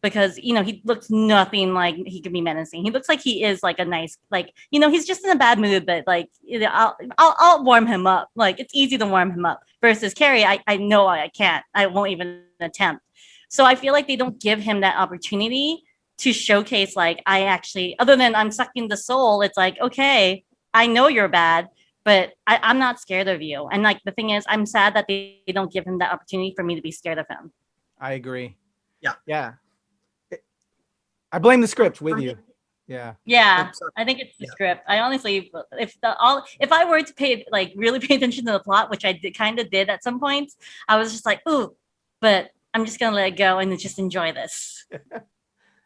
Speaker 3: because he looks nothing like he could be menacing. He looks like he is like a nice, like he's just in a bad mood, but like I'll warm him up. Like it's easy to warm him up. Versus Carrie, I know I can't. I won't even attempt. So I feel like they don't give him that opportunity to showcase like I actually, other than I'm sucking the soul. It's like, okay, I know you're bad, but I'm not scared of you. And like the thing is, I'm sad that they don't give him that opportunity for me to be scared of him.
Speaker 1: I agree.
Speaker 2: Yeah.
Speaker 1: Yeah. I blame the script with you. Yeah.
Speaker 3: Yeah, I think it's the script. I honestly, if I were to really pay attention to the plot, which I kind of did at some points, I was just like, ooh, but I'm just gonna let it go and just enjoy this.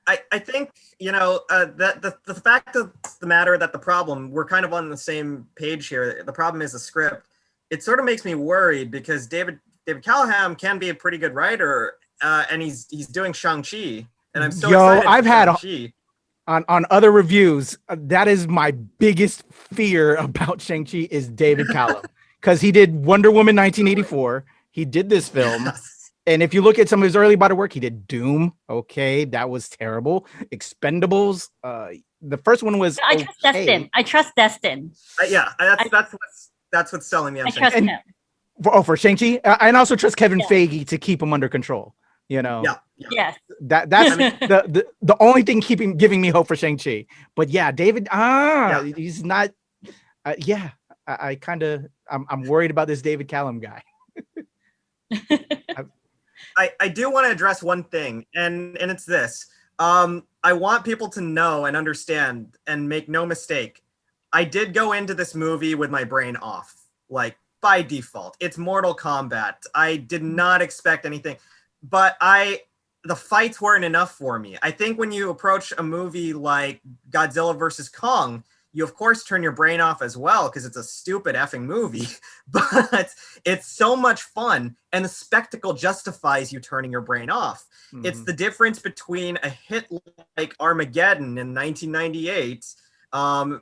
Speaker 2: I think that the fact of the matter that the problem, we're kind of on the same page here. The problem is the script. It sort of makes me worried because David Callahan can be a pretty good writer, and he's doing Shang-Chi, and I'm so excited.
Speaker 1: I've had on other reviews, that is my biggest fear about Shang-Chi is David Callum, because he did Wonder Woman 1984. He did this film.
Speaker 2: Yes.
Speaker 1: And if you look at some of his early body work, he did Doom. Okay, that was terrible. Expendables. The first one was
Speaker 3: I trust Destin. I trust Destin.
Speaker 2: Yeah, that's what's selling me.
Speaker 3: I trust him.
Speaker 1: For Shang-Chi, and also trust Kevin Feige to keep him under control.
Speaker 2: Yeah.
Speaker 3: Yes.
Speaker 1: That's the only thing giving me hope for Shang-Chi. But yeah, David. He's not. I'm worried about this David Callum guy.
Speaker 2: I do want to address one thing, and it's this. I want people to know and understand and make no mistake. I did go into this movie with my brain off, like by default. It's Mortal Kombat. I did not expect anything, but the fights weren't enough for me. I think when you approach a movie like Godzilla versus Kong, you of course turn your brain off as well because it's a stupid effing movie, but it's so much fun and the spectacle justifies you turning your brain off. Mm-hmm. It's the difference between a hit like Armageddon in 1998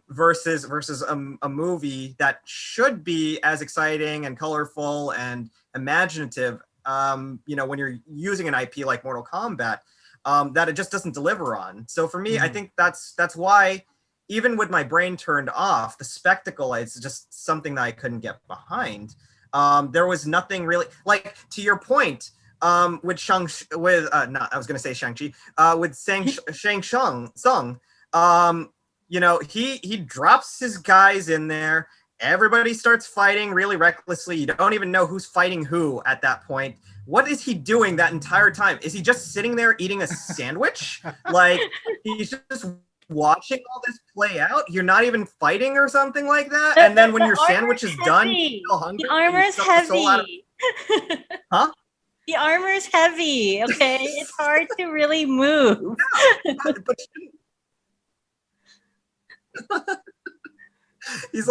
Speaker 2: versus a movie that should be as exciting and colorful and imaginative, when you're using an IP like Mortal Kombat, that it just doesn't deliver on. So for me, I think that's why, even with my brain turned off, the spectacle is just something that I couldn't get behind. There was nothing really, like, to your point, with Shang-Chi, with Shang Tsung, he drops his guys in there. Everybody starts fighting really recklessly. You don't even know who's fighting who at that point. What is he doing that entire time? Is he just sitting there eating a sandwich? Like, he's just watching all this play out? You're not even fighting or something like that? And then when your sandwich is done, you feel hungry.
Speaker 3: The armor's heavy.
Speaker 2: Huh?
Speaker 3: The armor's heavy, okay? It's hard to really move.
Speaker 2: But he's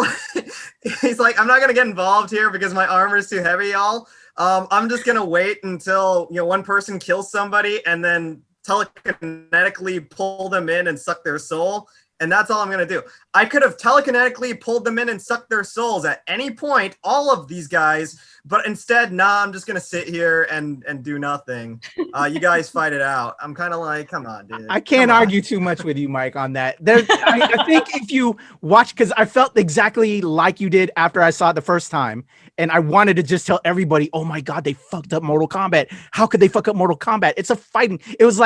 Speaker 2: like, I'm not gonna get involved here because my armor is too heavy, y'all. I'm just gonna wait until one person kills somebody and then telekinetically pull them in and suck their soul, and that's all I'm gonna do. I could have telekinetically pulled them in and sucked their souls at any point, all of these guys, but instead, I'm just gonna sit here and do nothing. You guys fight it out. I'm kind of like, come on, dude.
Speaker 1: I can't argue too much with you, Mike, on that. I think if you watch, because I felt exactly like you did after I saw it the first time, and I wanted to just tell everybody, oh my God, they fucked up Mortal Kombat. How could they fuck up Mortal Kombat? It's a fighting. It was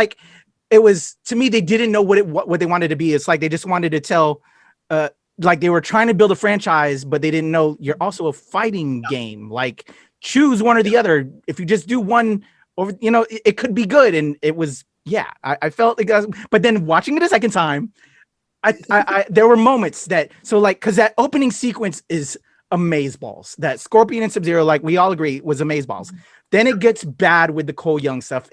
Speaker 1: to me, they didn't know what they wanted to be. It's like they just wanted to tell, like they were trying to build a franchise, but they didn't know you're also a fighting game. Like, choose one or the other. If you just do one, or it could be good. And it was, I felt like, but then watching it a second time, I there were moments that, because that opening sequence is amazeballs. That Scorpion and Sub-Zero, like we all agree, was amazeballs. Then it gets bad with the Cole Young stuff.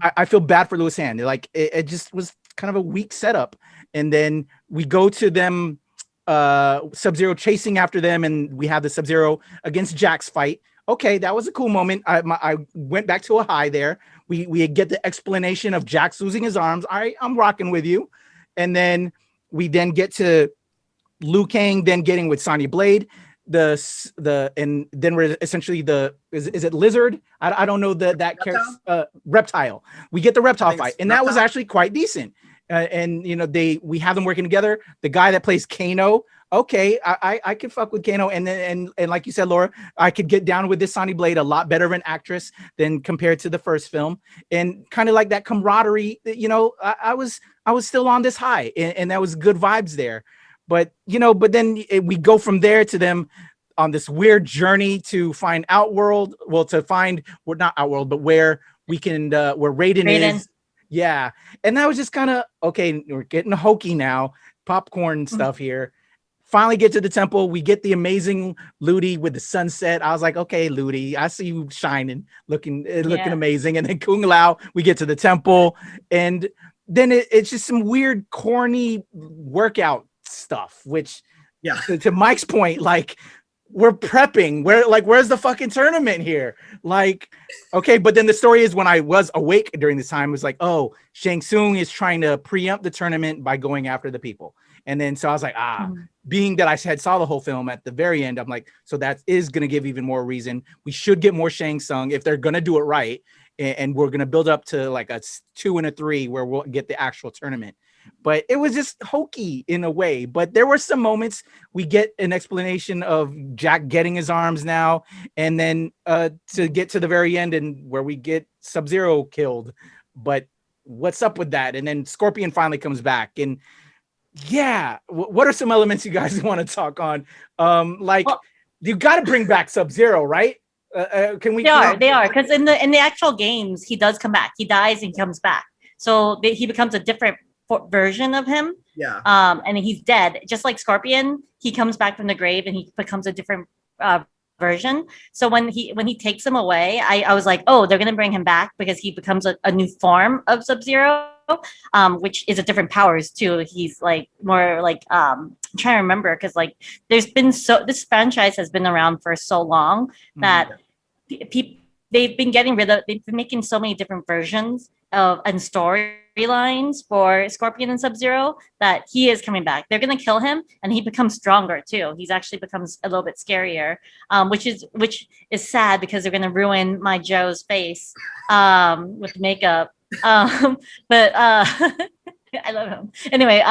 Speaker 1: I feel bad for Louis Hand. Like it just was kind of a weak setup. And then we go to them, Sub-Zero chasing after them, and we have the Sub-Zero against Jax fight. okay, that was a cool moment. I went back to a high there. We get the explanation of Jax losing his arms. All right, I'm rocking with you. And then we then get to Liu Kang then getting with Sonya Blade. And then we're essentially is it lizard? I don't know that character reptile. We get the reptile fight, and that was actually quite decent. And you know we have them working together. The guy that plays Kano, okay, I could fuck with Kano, and like you said, Laura, I could get down with this Sonya Blade, a lot better of an actress than compared to the first film, and kind of like that camaraderie. You know, I was still on this high, and that was good vibes there. But then we go from there to them on this weird journey to find Outworld. Well, to find not Outworld, but where we can where Raiden is. Yeah, and that was just kind of okay. We're getting hokey now, popcorn stuff here. Finally get to the temple. We get the amazing Ludi with the sunset. I was like, okay, Ludi, I see you shining, looking amazing. And then Kung Lao, we get to the temple, and then it's just some weird, corny workout stuff, which to Mike's point, like we're prepping, where's the fucking tournament here? Like, okay, but then the story is when I was awake during this time, it was like, oh, Shang Tsung is trying to preempt the tournament by going after the people. And then so I was like, being that I saw the whole film at the very end, I'm like, so that is going to give even more reason. We should get more Shang Tsung if they're going to do it right. And we're going to build up to like a 2 and a 3 where we'll get the actual tournament. But it was just hokey in a way. But there were some moments we get an explanation of Jack getting his arms now, and then to get to the very end and where we get Sub-Zero killed. But what's up with that? And then Scorpion finally comes back. And yeah, what are some elements you guys want to talk on? You got to bring back Sub-Zero, right? Can we?
Speaker 3: They are because in the actual games he does come back. He dies and comes back, so he becomes a different version of him.
Speaker 2: Yeah.
Speaker 3: And he's dead, just like Scorpion. He comes back from the grave and he becomes a different version. So when he takes him away, I was like, oh, they're gonna bring him back because he becomes a new form of Sub-Zero, which is a different powers too. He's like more like I'm trying to remember because like this franchise has been around for so long that they've been making so many different versions of and storylines for Scorpion and Sub-Zero that he is coming back. They're gonna kill him and he becomes stronger too. He's actually becomes a little bit scarier, which is sad because they're gonna ruin my Joe's face with makeup. But I love him anyway.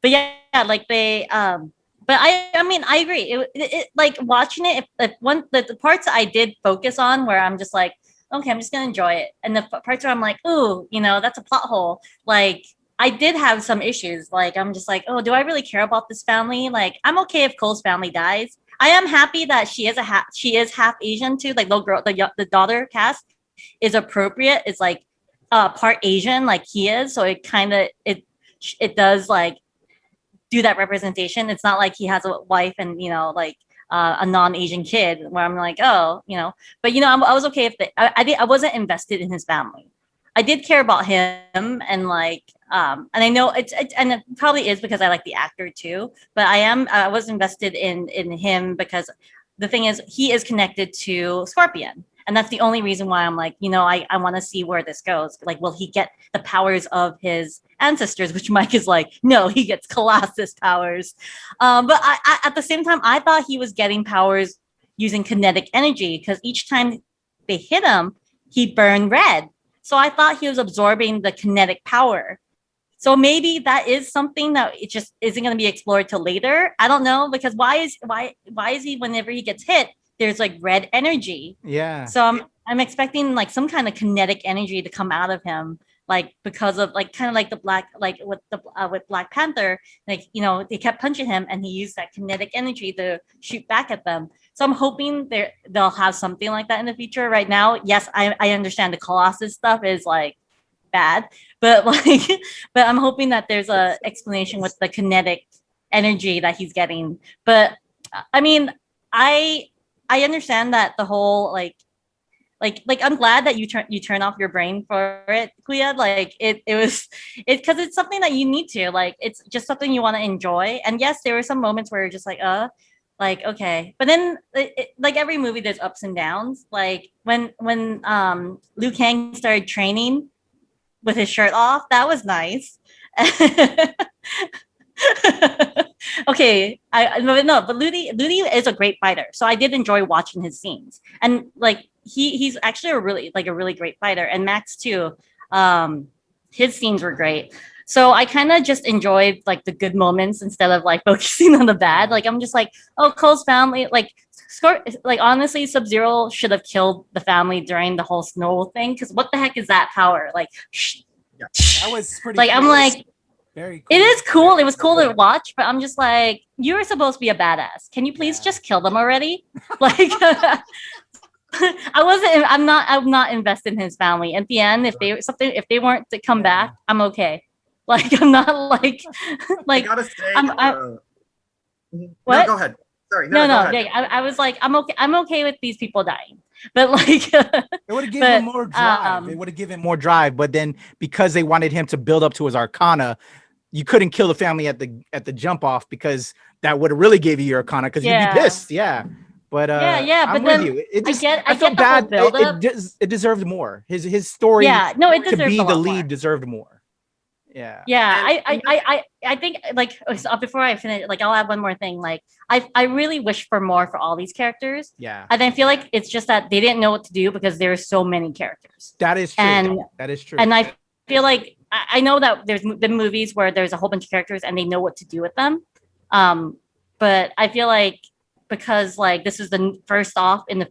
Speaker 3: But yeah, like they but I mean I agree. It like watching it. If the parts I did focus on where I'm just like, okay, I'm just gonna enjoy it, and the parts where I'm like, ooh, that's a plot hole. Like I did have some issues. Like I'm just like, oh, do I really care about this family? Like I'm okay if Cole's family dies. I am happy that she is half Asian too. Like little girl, the daughter cast is appropriate. It's like part Asian, like he is. So it kind of it does like do that representation. It's not like he has a wife and like a non-Asian kid where I'm like, oh, but I was okay if I wasn't invested in his family. I did care about him and like and I know and it probably is because I like the actor too, but I was invested in him because the thing is he is connected to Scorpion. And that's the only reason why I'm like, I want to see where this goes. Like, will he get the powers of his ancestors? Which Mike is like, no, he gets Colossus powers. But I at the same time, I thought he was getting powers using kinetic energy because each time they hit him, he burned red. So I thought he was absorbing the kinetic power. So maybe that is something that it just isn't going to be explored till later. I don't know, because why is he whenever he gets hit, there's like red energy.
Speaker 1: Yeah.
Speaker 3: So I'm expecting like some kind of kinetic energy to come out of him, like because of like kind of like the black, like with Black Panther, like they kept punching him and he used that kinetic energy to shoot back at them. So I'm hoping they'll have something like that in the future. Right now, yes, I understand the Colossus stuff is like bad, but but I'm hoping that there's a explanation with the kinetic energy that he's getting. But I mean, I understand that the whole like I'm glad that you turn off your brain for it, Kuya. Like because it's something that you need to, like, it's just something you want to enjoy. And yes, there were some moments where you're just like, Like, okay, but then like every movie, there's ups and downs. Like when Liu Kang started training with his shirt off, that was nice. Okay, no, but Ludi is a great fighter, so I did enjoy watching his scenes, and like he's actually a really great fighter, and Max too. His scenes were great. So I kind of just enjoyed like the good moments instead of like focusing on the bad. Like I'm just like, oh, Cole's family, like honestly, Sub-Zero should have killed the family during the whole snow thing, because what the heck is that power? Like,
Speaker 2: Yeah.
Speaker 4: That was pretty.
Speaker 3: like
Speaker 4: cool.
Speaker 3: I'm like,
Speaker 4: very. Cool.
Speaker 3: it is cool. It was cool to watch, but I'm just like, you were supposed to be a badass. Can you please just kill them already? Like, I'm not invested in his family. At the end, if they weren't to come back, I'm okay. Like, I'm not like
Speaker 2: I gotta say,
Speaker 3: what?
Speaker 2: No, go ahead. Sorry.
Speaker 3: No.
Speaker 2: Go ahead.
Speaker 3: Yeah, I was like, I'm okay with these people dying, but like,
Speaker 1: it would have given him more drive. They would have given more drive, but then because they wanted him to build up to his arcana, you couldn't kill the family at the jump off, because that would have really gave you your arcana, because you'd be pissed. Yeah. But I'm with you. It just, I felt bad. It deserved more. His story.
Speaker 3: Yeah, no, it deserved
Speaker 1: to be
Speaker 3: a lot
Speaker 1: the lead
Speaker 3: more.
Speaker 1: Deserved more. Yeah.
Speaker 3: Yeah, I think like before I finish, like I'll add one more thing. Like I really wish for more for all these characters.
Speaker 1: Yeah.
Speaker 3: And I feel like it's just that they didn't know what to do because there are so many characters.
Speaker 1: That is true.
Speaker 3: And
Speaker 1: that is true.
Speaker 3: And I feel like I know that there's been movies where there's a whole bunch of characters and they know what to do with them. But I feel like because like this is the first off in the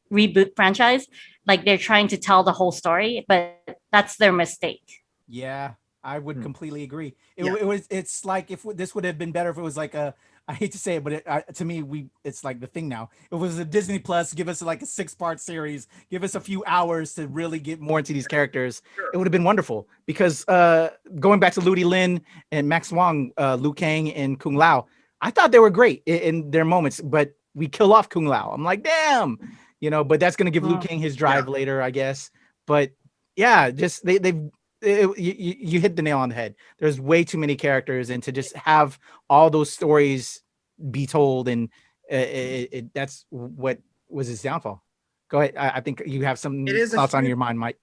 Speaker 3: reboot franchise, like they're trying to tell the whole story, but that's their mistake.
Speaker 1: Yeah, I would completely agree. It's like if this would have been better if it was like I hate to say it, but to me, it's like the thing now. It was a Disney Plus, give us like a 6-part series, give us a few hours to really get more into these characters. Sure. It would have been wonderful, because going back to Ludi Lin and Max Wong, Liu Kang and Kung Lao, I thought they were great in their moments, but we kill off Kung Lao. I'm like, damn, but that's going to give Liu Kang his drive later, I guess. But yeah, just you hit the nail on the head. There's way too many characters, and to just have all those stories be told, and that's what was his downfall. Go ahead. I think you have some thoughts on your mind, Mike.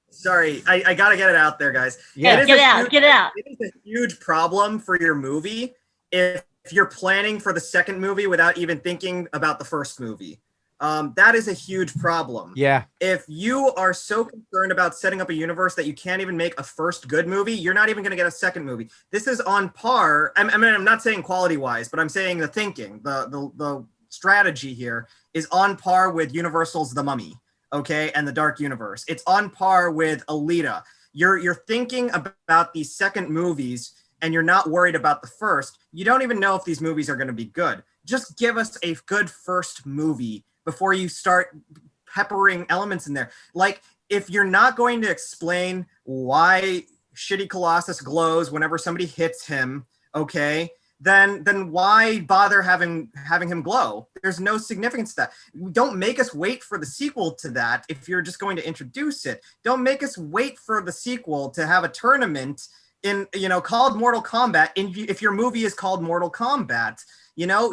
Speaker 2: Sorry, I gotta get it out there, guys.
Speaker 3: Yeah, get it out.
Speaker 2: It is a huge problem for your movie if you're planning for the second movie without even thinking about the first movie. That is a huge problem.
Speaker 1: Yeah.
Speaker 2: If you are so concerned about setting up a universe that you can't even make a first good movie, you're not even going to get a second movie. This is on par. I mean, I'm not saying quality wise, but I'm saying the thinking, the strategy here is on par with Universal's The Mummy, okay, and the Dark Universe. It's on par with Alita. You're thinking about these second movies, and you're not worried about the first. You don't even know if these movies are going to be good. Just give us a good first movie before you start peppering elements in there. Like, if you're not going to explain why Shitty Colossus glows whenever somebody hits him, okay, then why bother having him glow? There's no significance to that. Don't make us wait for the sequel to that if you're just going to introduce it. Don't make us wait for the sequel to have a tournament called Mortal Kombat. If your movie is called Mortal Kombat,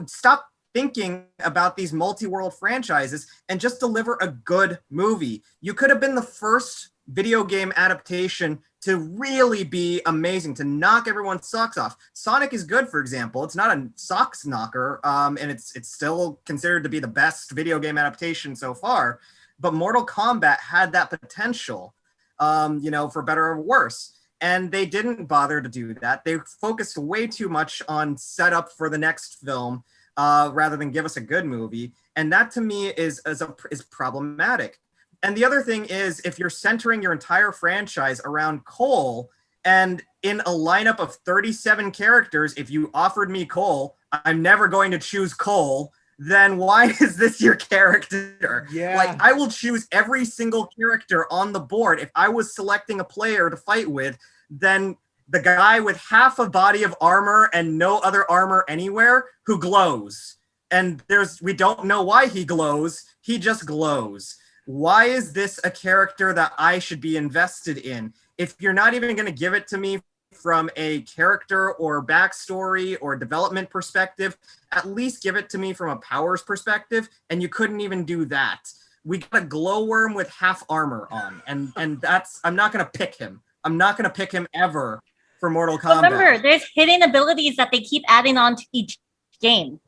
Speaker 2: stop thinking about these multi-world franchises and just deliver a good movie. You could have been the first video game adaptation to really be amazing, to knock everyone's socks off. Sonic is good, for example. It's not a socks knocker, and it's still considered to be the best video game adaptation so far. But Mortal Kombat had that potential, for better or worse. And they didn't bother to do that. They focused way too much on setup for the next film, rather than give us a good movie. And that to me is problematic. And the other thing is, if you're centering your entire franchise around Cole, and in a lineup of 37 characters, if you offered me Cole, I'm never going to choose Cole, then why is this your character?
Speaker 1: Yeah.
Speaker 2: Like, I will choose every single character on the board. If I was selecting a player to fight with, then the guy with half a body of armor and no other armor anywhere who glows. And we don't know why he glows. He just glows. Why is this a character that I should be invested in? If you're not even going to give it to me from a character or backstory or development perspective. At least give it to me from a powers perspective, and you couldn't even do that. We got a glowworm with half armor on, and that's, I'm not gonna pick him. I'm not gonna pick him ever for Mortal Kombat.
Speaker 3: Remember, there's hidden abilities that they keep adding on to each game.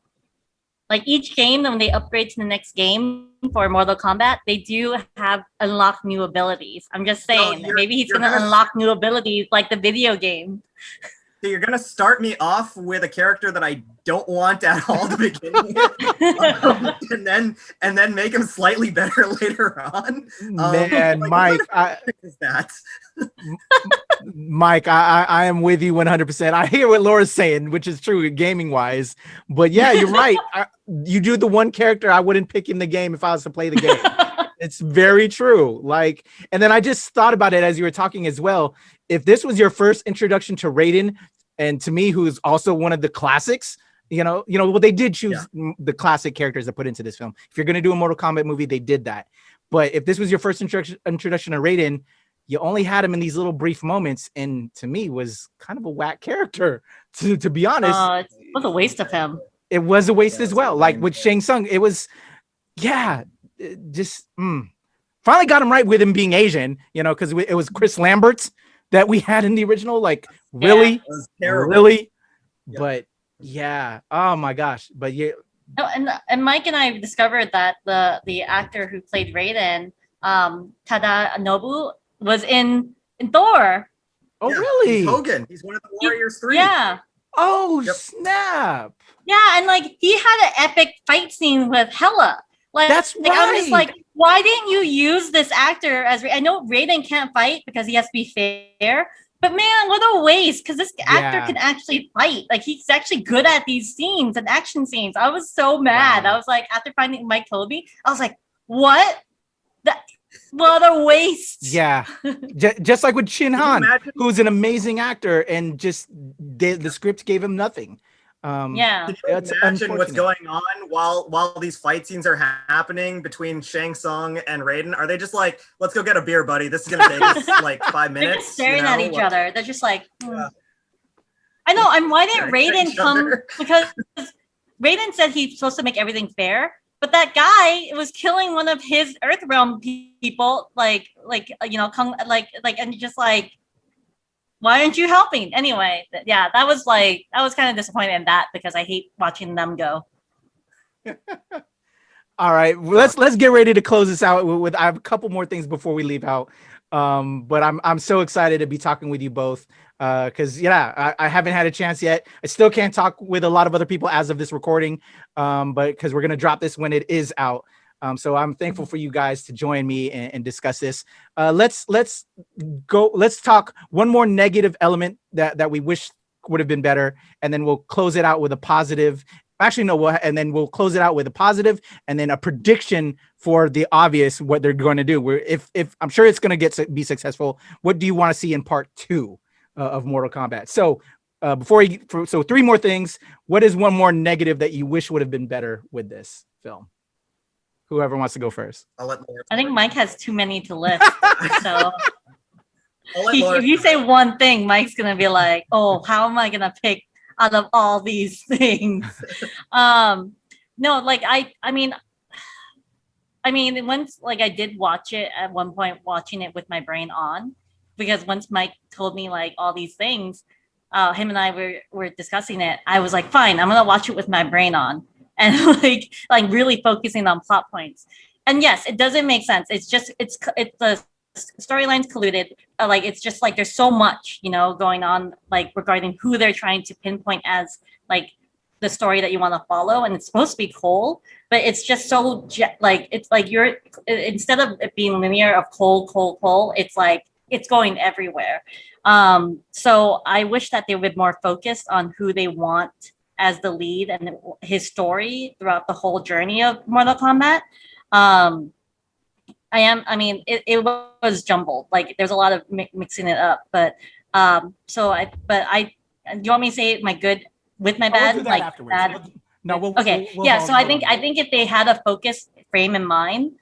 Speaker 3: Like each game, when they upgrade to the next game for Mortal Kombat, they do have unlock new abilities. I'm just saying, maybe he's gonna unlock new abilities like the video game.
Speaker 2: So you're gonna start me off with a character that I don't want at all to begin with, and then make him slightly better later on.
Speaker 1: Man,
Speaker 2: like,
Speaker 1: Mike,
Speaker 2: is that?
Speaker 1: Mike, I am with you 100%. I hear what Laura's saying, which is true gaming wise. But yeah, you're right. You do the one character I wouldn't pick in the game if I was to play the game. It's very true. Like, and then I just thought about it as you were talking as well. If this was your first introduction to Raiden, and to me, who's also one of the classics, well, they did choose the classic characters to put into this film. If you're going to do a Mortal Kombat movie, they did that. But if this was your first introduction to Raiden, you only had him in these little brief moments, and to me was kind of a whack character, to be honest.
Speaker 3: It was a waste of him.
Speaker 1: It was a waste as well. Like with Shang Tsung, it was, just finally got him right with him being Asian, because it was Chris Lambert's that we had in the original. Like, really? Really? Yeah. But yeah, oh my gosh. But yeah.
Speaker 3: No, and Mike and I discovered that the actor who played Raiden, Tada Nobu, was in Thor.
Speaker 1: Oh, really?
Speaker 2: He's Hogan. He's one of the Warriors 3.
Speaker 3: Yeah.
Speaker 1: Oh, snap.
Speaker 3: Yeah, and like he had an epic fight scene with Hela. Like,
Speaker 1: that's right.
Speaker 3: I'm just like, why didn't you use this actor as? I know Raiden can't fight because he has to be fair, but man, what a waste! Because this actor can actually fight. Like he's actually good at these scenes and action scenes. I was so mad. Wow. I was like, after finding Mike Toby, I was like, what? What a waste.
Speaker 1: Yeah. Just like with Shin Han, who's an amazing actor, and just the script gave him nothing.
Speaker 2: Can you imagine what's going on while these fight scenes are happening between Shang Tsung and Raiden? Are they just like, let's go get a beer, buddy? This is gonna take us like 5 minutes.
Speaker 3: They're just staring at each other. They're just like, I know. And why didn't Raiden come? Because Raiden said he's supposed to make everything fair, but that guy was killing one of his Earthrealm people, and just like. Why aren't you helping? Anyway, yeah, I was kind of disappointed in that because I hate watching them go.
Speaker 1: All right, let's get ready to close this out with I have a couple more things before we leave out. But I'm so excited to be talking with you both because I haven't had a chance yet. I still can't talk with a lot of other people as of this recording, but because we're gonna drop this when it is out. So I'm thankful for you guys to join me and discuss this. Let's talk one more negative element that we wish would have been better, and then we'll close it out with a positive. Actually, no, and then we'll close it out with a positive, and then a prediction for the obvious what they're going to do. If I'm sure it's going to be successful. What do you want to see in part 2 of Mortal Kombat? So so 3 more things. What is one more negative that you wish would have been better with this film? Whoever wants to go first.
Speaker 2: I'll let Laura.
Speaker 3: I think Mike has too many to list. So if you say one thing, Mike's gonna be like, "Oh, how am I gonna pick out of all these things?" No, like I mean, once like I did watch it at one point, watching it with my brain on, because once Mike told me like all these things, him and I were discussing it. I was like, "Fine, I'm gonna watch it with my brain on." And like really focusing on plot points. And yes, it doesn't make sense. It's just it's the storyline's colluded. Like it's just like there's so much going on like regarding who they're trying to pinpoint as like the story that you want to follow, and it's supposed to be Cole, but it's just so like it's like you're instead of it being linear of Cole, it's like it's going everywhere. So I wish that they would be more focused on who they want as the lead and his story throughout the whole journey of Mortal Kombat. It was jumbled. Like there's a lot of mixing it up, but do you want me to say my good with my bad?
Speaker 1: Like afterwards. Bad?
Speaker 3: We'll so I think if they had a focus frame in mind,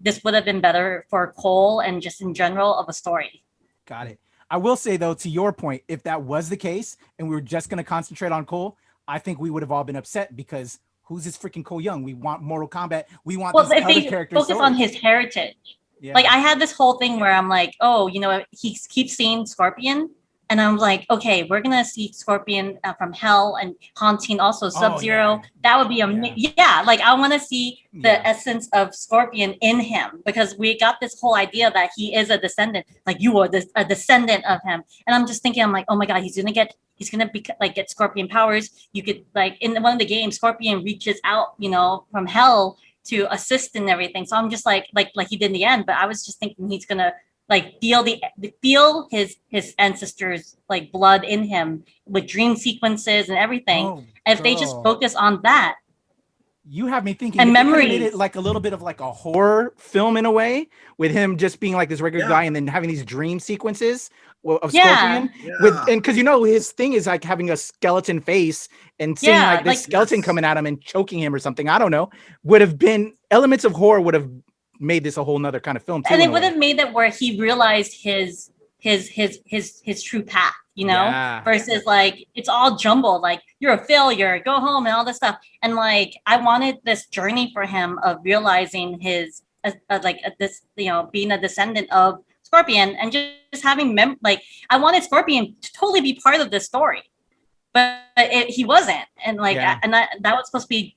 Speaker 3: this would have been better for Cole and just in general of a story.
Speaker 1: Got it. I will say though, to your point, if that was the case and we were just going to concentrate on Cole, I think we would have all been upset because who's this freaking Cole Young? We want Mortal Kombat. We want
Speaker 3: Well,
Speaker 1: these
Speaker 3: if
Speaker 1: other
Speaker 3: they
Speaker 1: characters.
Speaker 3: focus on his heritage,
Speaker 1: Yeah.
Speaker 3: like I had this whole thing where I'm like, oh, you know, he keeps saying Scorpion, and I'm like, okay, we're gonna see Scorpion from Hell and haunting also Sub-Zero.
Speaker 1: yeah.
Speaker 3: That would be amazing. Yeah, like I want to see the
Speaker 1: Yeah.
Speaker 3: essence of Scorpion in him because we got this whole idea that he is a descendant, like you are a descendant of him. And I'm just thinking, I'm like, oh my god, he's gonna be like get Scorpion powers. You could like in one of the games, Scorpion reaches out, you know, from Hell to assist and everything. So I'm just like he did in the end. But I was just thinking he's gonna like feel his ancestors like blood in him with dream sequences and everything.
Speaker 1: Oh,
Speaker 3: and if they just focus on that,
Speaker 1: you have me thinking.
Speaker 3: And
Speaker 1: if they could've
Speaker 3: memories.
Speaker 1: made it like a little bit of like a horror film in a way, with him just being like this regular guy and then having these dream sequences of Scorpion. And because you know his thing is like having a skeleton face and seeing like this skeleton coming at him and choking him or something. I don't know. Would have been elements of horror would have made this a whole nother kind of film too,
Speaker 3: and it would have made it where he realized his true path, you know, versus like it's all jumbled, like you're a failure, go home and all this stuff. And like I wanted this journey for him of realizing his this, you know, being a descendant of Scorpion and just having like I wanted Scorpion to totally be part of this story, but he wasn't. And like and that was supposed to be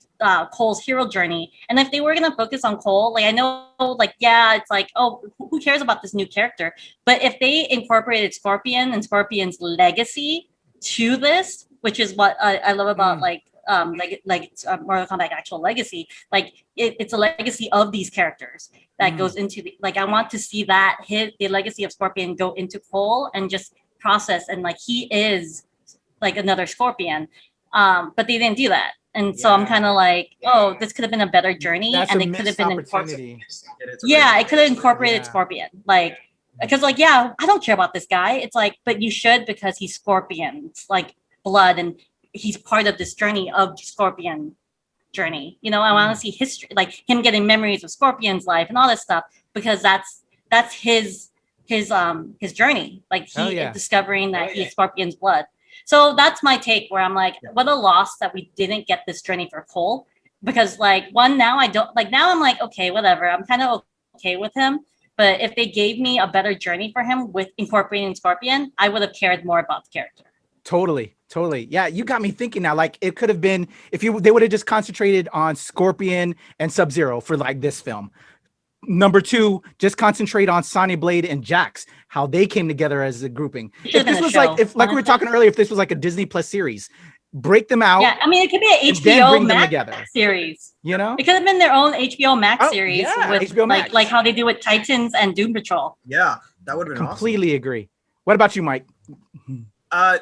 Speaker 3: Cole's hero journey. And if they were gonna focus on Cole, like I know, like it's like, oh, who cares about this new character? But if they incorporated Scorpion and Scorpion's legacy to this, which is what I love about Mortal Kombat actual legacy, like it's a legacy of these characters that goes into the like I want to see that the legacy of Scorpion go into Cole and just process and like he is like another Scorpion. But they didn't do that. And so I'm kind of like, oh, this could have been a better journey. And it could have been incorporated. Yeah, it could have incorporated Scorpion. Like, because like, I don't care about this guy. It's like, but you should because he's Scorpion's like blood and he's part of this journey of Scorpion journey. You know, I want to see history, like him getting memories of Scorpion's life and all this stuff because that's his journey. Like he discovering that he is Scorpion's blood. So that's my take where I'm like, what a loss that we didn't get this journey for Cole. Because like now I'm like, okay, whatever. I'm kind of okay with him. But if they gave me a better journey for him with incorporating Scorpion, I would have cared more about the character.
Speaker 1: Totally. Yeah, you got me thinking now. Like it could have been they would have just concentrated on Scorpion and Sub-Zero for like this film. Number 2, just concentrate on Sonya Blade and Jax, how they came together as a grouping. If this was like we were talking earlier, if this was like a Disney Plus series, break them out.
Speaker 3: Yeah, I mean it could be an HBO Max series.
Speaker 1: You know,
Speaker 3: it could have been their own HBO Max series with
Speaker 1: HBO Max.
Speaker 3: like how they do with Titans and Doom Patrol.
Speaker 2: Yeah, that would have been
Speaker 1: completely agree. What about you, Mike?
Speaker 2: I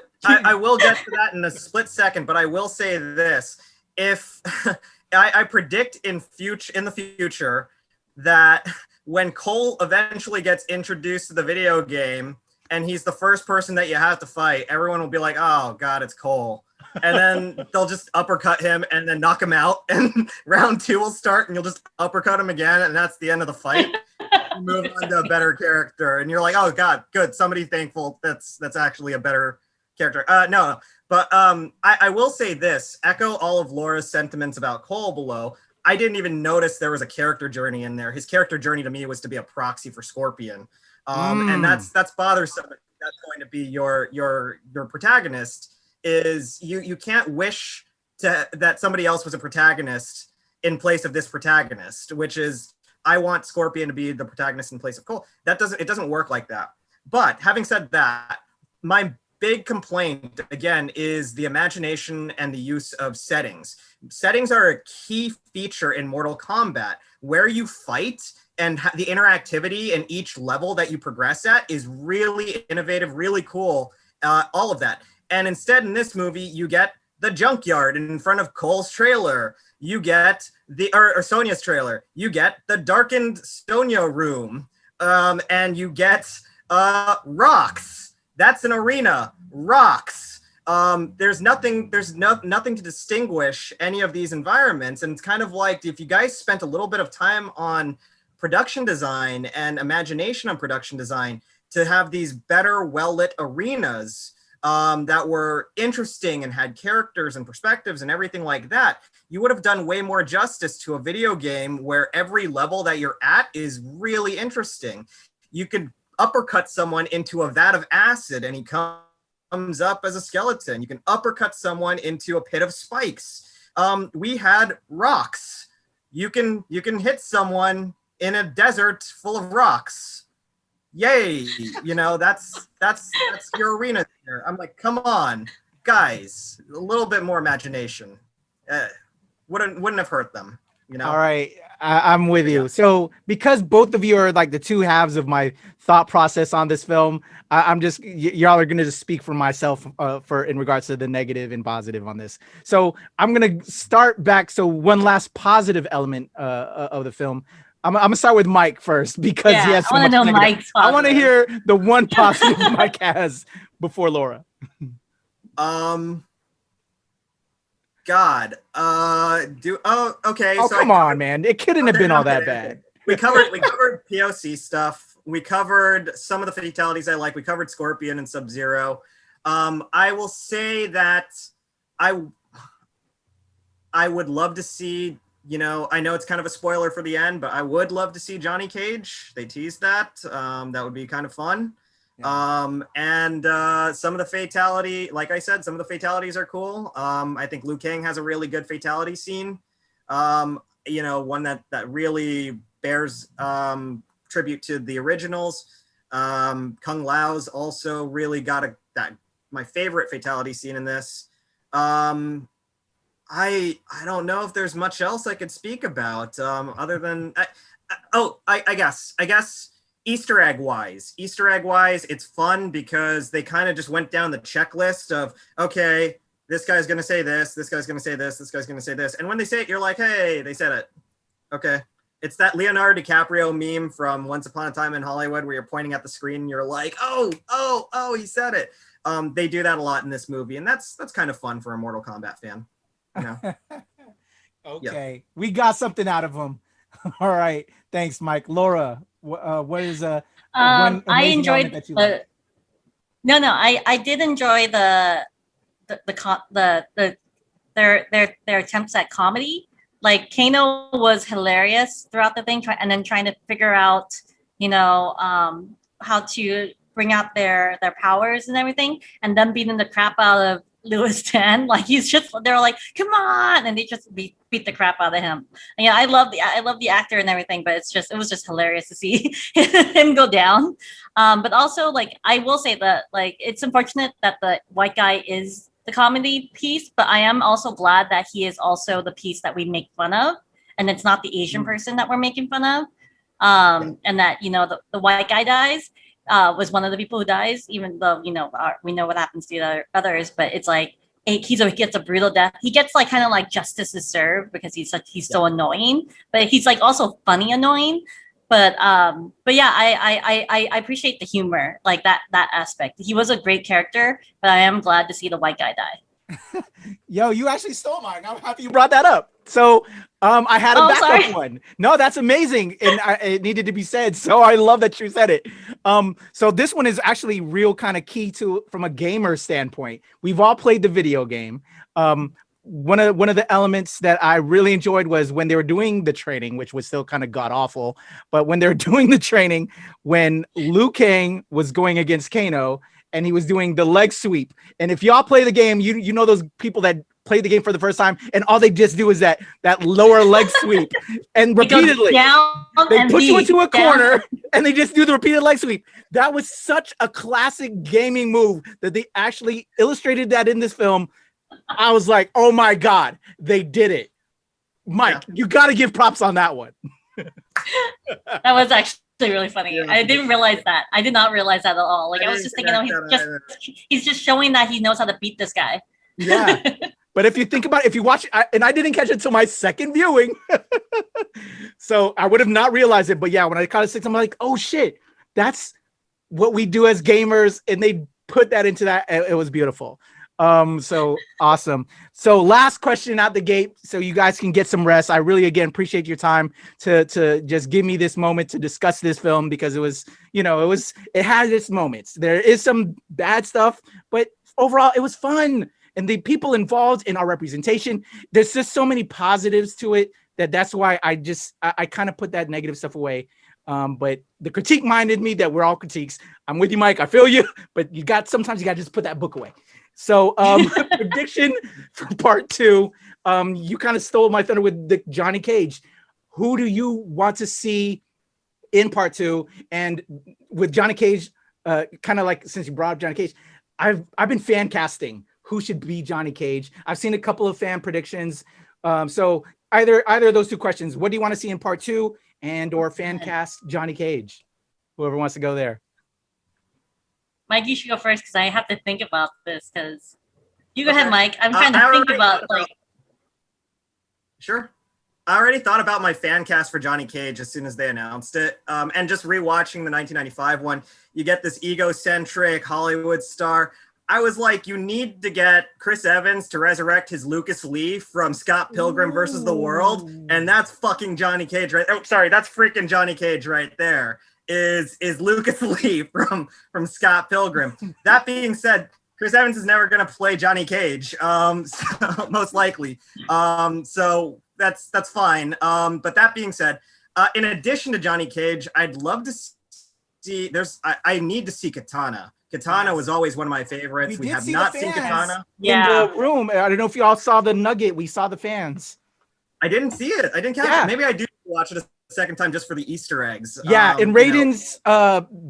Speaker 2: will get to that in a split second, but I will say this: if I predict in the future that when Cole eventually gets introduced to the video game and he's the first person that you have to fight, everyone will be like, "Oh God, it's Cole," and then they'll just uppercut him and then knock him out, and round 2 will start, and you'll just uppercut him again, and that's the end of the fight. Move on to a better character, and you're like, "Oh God, good, somebody thankful that's actually a better character." No, but I will say this: echo all of Laura's sentiments about Cole below. I didn't even notice there was a character journey in there. His character journey to me was to be a proxy for Scorpion, and that's bothersome. That's going to be your protagonist. Is you can't wish that somebody else was a protagonist in place of this protagonist, which is I want Scorpion to be the protagonist in place of Cole. It doesn't work like that. But having said that, my big complaint again is the imagination and the use of settings. Settings are a key feature in Mortal Kombat. Where you fight and the interactivity in each level that you progress at is really innovative, really cool, all of that. And instead in this movie, you get the junkyard in front of Cole's trailer. You get or Sonya's trailer. You get the darkened Sonya room, and you get rocks. That's an arena. Rocks. There's nothing to distinguish any of these environments. And it's kind of like if you guys spent a little bit of time on production design and imagination on production design, to have these better, well-lit arenas that were interesting and had characters and perspectives and everything like that, you would have done way more justice to a video game where every level that you're at is really interesting. You could uppercut someone into a vat of acid and he comes up as a skeleton. You can uppercut someone into a pit of spikes. We had rocks. You can hit someone in a desert full of rocks. Yay! You know, that's your arena there. I'm like, come on, guys, a little bit more imagination. Wouldn't have hurt them. You know.
Speaker 1: All right, I'm with you. So because both of you are like the two halves of my thought process on this film, I'm just y'all are gonna just speak for myself for in regards to the negative and positive on this. So I'm gonna start back. So one last positive element of the film. I'm gonna start with Mike first because he has so much negative. I want to hear the one positive Mike has before Laura.
Speaker 2: God. Okay.
Speaker 1: Oh, so come on, man. It couldn't have been all that bad.
Speaker 2: We covered POC stuff. We covered some of the fatalities I like. We covered Scorpion and Sub-Zero. I will say that I would love to see, you know, I know it's kind of a spoiler for the end, but I would love to see Johnny Cage. They teased that. That would be kind of fun. Yeah. Some of the fatality, like I said, some of the fatalities are cool. I think Liu Kang has a really good fatality scene. You know, one that really bears tribute to the originals. Kung Lao's also really got my favorite fatality scene in this. I don't know if there's much else I could speak about other than I guess Easter egg wise, it's fun because they kind of just went down the checklist of, okay, this guy's going to say this guy's going to say this guy's going to say this. And when they say it, you're like, hey, they said it. Okay. It's that Leonardo DiCaprio meme from Once Upon a Time in Hollywood where you're pointing at the screen and you're like, oh, he said it. They do that a lot in this movie. And that's kind of fun for a Mortal Kombat fan. You know?
Speaker 4: Okay.
Speaker 2: Yeah.
Speaker 4: We got something out of them. All right. Thanks, Mike. Laura, what is one
Speaker 3: I enjoyed
Speaker 4: that you liked?
Speaker 3: I did enjoy their attempts at comedy. Like Kano was hilarious throughout the thing, and then trying to figure out, you know, how to bring out their powers and everything, and them beating the crap out of Louis Tan. Like they're like, come on, and they just beat the crap out of him. And, yeah, I love the actor and everything, but it was just hilarious to see him go down. But also, like, I will say that, like, it's unfortunate that the white guy is the comedy piece, but I am also glad that he is also the piece that we make fun of, and it's not the Asian person that we're making fun of. And that, you know, the white guy dies. Was one of the people who dies, even though, you know, we know what happens to the others, but it's like he gets a brutal death. He gets like kind of like justice is served because he's so annoying, but he's like also funny annoying. But yeah, I appreciate the humor, like that aspect. He was a great character, but I am glad to see the white guy die.
Speaker 1: Yo, you actually stole mine. I'm happy you brought that up. So I had a backup one. No, that's amazing. And it needed to be said. So I love that you said it. So this one is actually real kind of key to from a gamer standpoint. We've all played the video game. One of the elements that I really enjoyed was when they were doing the training, which was still kind of god awful. But when they were doing the training, when Liu Kang was going against Kano and he was doing the leg sweep. And if y'all play the game, you know those people that play the game for the first time and all they just do is that lower leg sweep and repeatedly they put you into a corner and they just do the repeated leg sweep. That was such a classic gaming move that they actually illustrated that in this film. I was like, oh my God, they did it. Mike, you got to give props on that one.
Speaker 3: That was actually really funny. Yeah. I didn't realize that. I did not realize that at all. Like I was just thinking, he's just showing that he knows how to beat this guy.
Speaker 1: Yeah. But if you think about it, if you watch it, and I didn't catch it until my second viewing, so I would have not realized it. But yeah, when I caught it six, I'm like, oh shit, that's what we do as gamers. And they put that into that. It was beautiful. So awesome. So last question out the gate, so you guys can get some rest. I really again appreciate your time to just give me this moment to discuss this film, because it was, it had its moments. There is some bad stuff, but overall it was fun. And the people involved in our representation, there's just so many positives to it that's why I kind of put that negative stuff away. But the critique minded me that we're all critiques. I'm with you, Mike. I feel you, but sometimes you gotta just put that book away. So prediction for part 2. You kind of stole my thunder with the Johnny Cage. Who do you want to see in part 2? And with Johnny Cage, kind of like, since you brought up Johnny Cage, I've been fan casting who should be Johnny Cage. I've seen a couple of fan predictions. So either of those two questions, what do you want to see in part 2, and or fan cast Johnny Cage? Whoever wants to go there.
Speaker 3: Mike, you should go first, because I have to think about this. Because you go ahead, Mike. I'm trying to think about
Speaker 2: Sure. I already thought about my fan cast for Johnny Cage as soon as they announced it. And just rewatching the 1995 one, you get this egocentric Hollywood star. I was like, you need to get Chris Evans to resurrect his Lucas Lee from Scott Pilgrim versus the World, and that's fucking Johnny Cage, right? Oh, sorry, that's freaking Johnny Cage right there. Is Lucas Lee from Scott Pilgrim. That being said, Chris Evans is never going to play Johnny Cage, so, most likely. So that's fine. But that being said, in addition to Johnny Cage, I'd love to see. I need to see Katana. Katana was always one of my favorites. We have not seen Katana
Speaker 1: in the room. I don't know if you all saw the nugget. We saw the fans.
Speaker 2: I didn't see it. I didn't catch it. Maybe I do watch it a second time just for the Easter eggs.
Speaker 1: Yeah, in Raiden's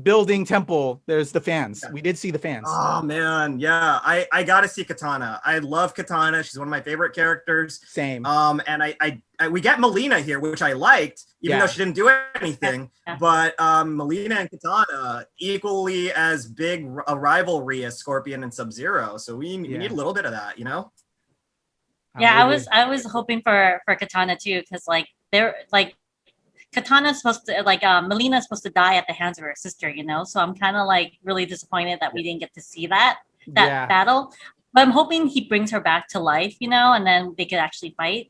Speaker 1: building temple, there's the fans. We did see the fans.
Speaker 2: Oh man, yeah. I gotta see Katana. I love Katana. She's one of my favorite characters.
Speaker 1: Same.
Speaker 2: And we get Melina here, which I liked, even though she didn't do anything. But Melina and Katana equally as big a rivalry as Scorpion and Sub-Zero. So we need a little bit of that,
Speaker 3: Yeah, I was hoping for Katana too, because like they're like Katana's supposed to Melina's supposed to die at the hands of her sister, So I'm kind of like really disappointed that we didn't get to see that battle. But I'm hoping he brings her back to life, and then they could actually fight.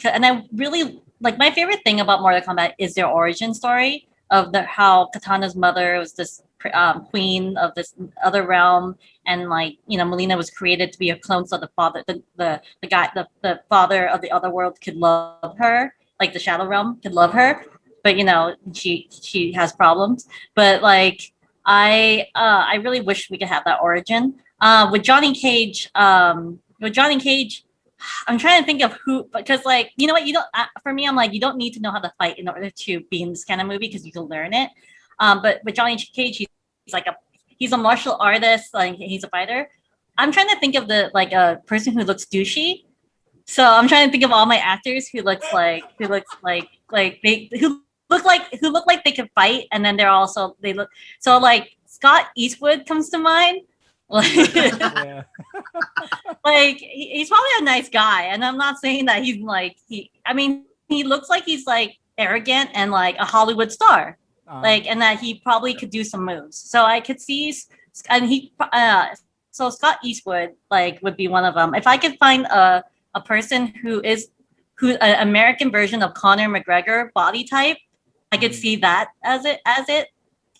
Speaker 3: And I really like, my favorite thing about Mortal Kombat is their origin story of how Katana's mother was this queen of this other realm, and Melina was created to be a clone, so the father, the father of the other world could love her, like the Shadow Realm could love her, but she has problems. But I really wish we could have that origin. With Johnny Cage, I'm trying to think of who, because you know what, you don't. For me, I'm like, you don't need to know how to fight in order to be in this kind of movie, because you can learn it. But with Johnny Cage, he's a martial artist, he's a fighter. I'm trying to think of a person who looks douchey. So I'm trying to think of all my actors who look like they could fight, and then Scott Eastwood comes to mind. He's probably a nice guy, and I'm not saying that he's he looks like he's arrogant and like a Hollywood star, and that he probably could do some moves. So I could see, so Scott Eastwood would be one of them. If I could find a person who an American version of Conor McGregor body type, I could see that as it.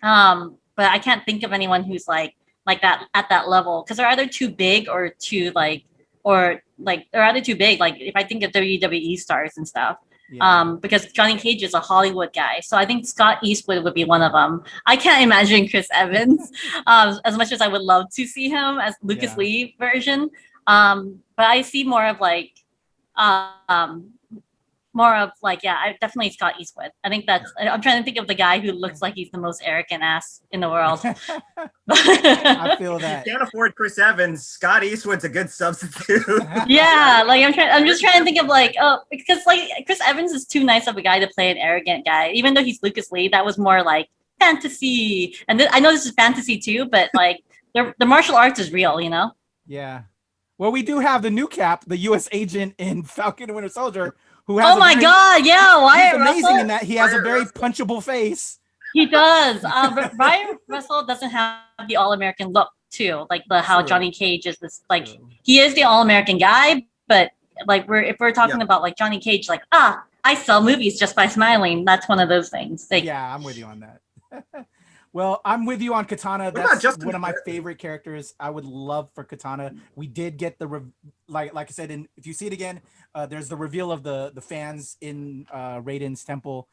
Speaker 3: But I can't think of anyone who's like that at that level, because they're either too big or too they're either too big. Like if I think of WWE stars and stuff, because Johnny Cage is a Hollywood guy, so I think Scott Eastwood would be one of them. I can't imagine Chris Evans, as much as I would love to see him as Lucas Lee version. But I see more of I definitely Scott Eastwood. I think I'm trying to think of the guy who looks like he's the most arrogant ass in the world.
Speaker 1: I feel that.
Speaker 2: If you can't afford Chris Evans, Scott Eastwood's a good substitute.
Speaker 3: Yeah, I'm just trying to think of because Chris Evans is too nice of a guy to play an arrogant guy. Even though he's Lucas Lee, that was more like fantasy. And I know this is fantasy too, but the martial arts is real,
Speaker 1: Yeah. Well, we do have the new Cap, the U.S. agent in Falcon and Winter Soldier, who has he's amazing in that he has a very punchable face.
Speaker 3: He does. But Ryan Russell doesn't have the all-American look too. Like how
Speaker 1: True.
Speaker 3: Johnny Cage is this, like,
Speaker 1: True.
Speaker 3: he is the all-American guy, but like if we're talking about like Johnny Cage, like, I sell movies just by smiling. That's one of those things. Like,
Speaker 1: Yeah, I'm with you on that. Well, I'm with you on Katana.
Speaker 2: What about
Speaker 1: That's
Speaker 2: Justin
Speaker 1: one of my
Speaker 2: Barrett?
Speaker 1: favorite characters. I would love for Katana. We did get the like I said, and if you see it again, there's the reveal of the fans in Raiden's temple.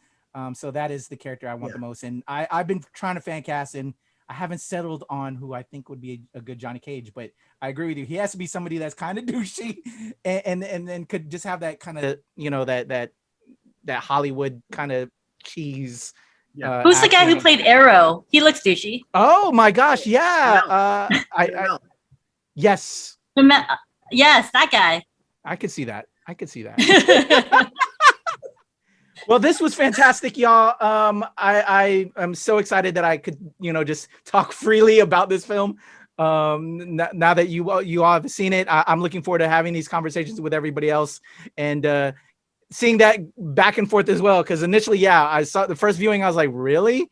Speaker 1: So that is the character I want the most. And I've been trying to fan cast, and I haven't settled on who I think would be a good Johnny Cage. But I agree with you. He has to be somebody that's kind of douchey, and then could just have that kind of, you know, that Hollywood kind of cheese.
Speaker 3: who's the guy who played Arrow? He looks douchey.
Speaker 1: Oh my gosh, yeah. Yes.
Speaker 3: Yes, that guy.
Speaker 1: I could see that. Well, this was fantastic, y'all. I am so excited that I could, you know, just talk freely about this film. Now that you all have seen it, I'm looking forward to having these conversations with everybody else, and seeing that back and forth as well. Because initially, I saw the first viewing, I was like, really?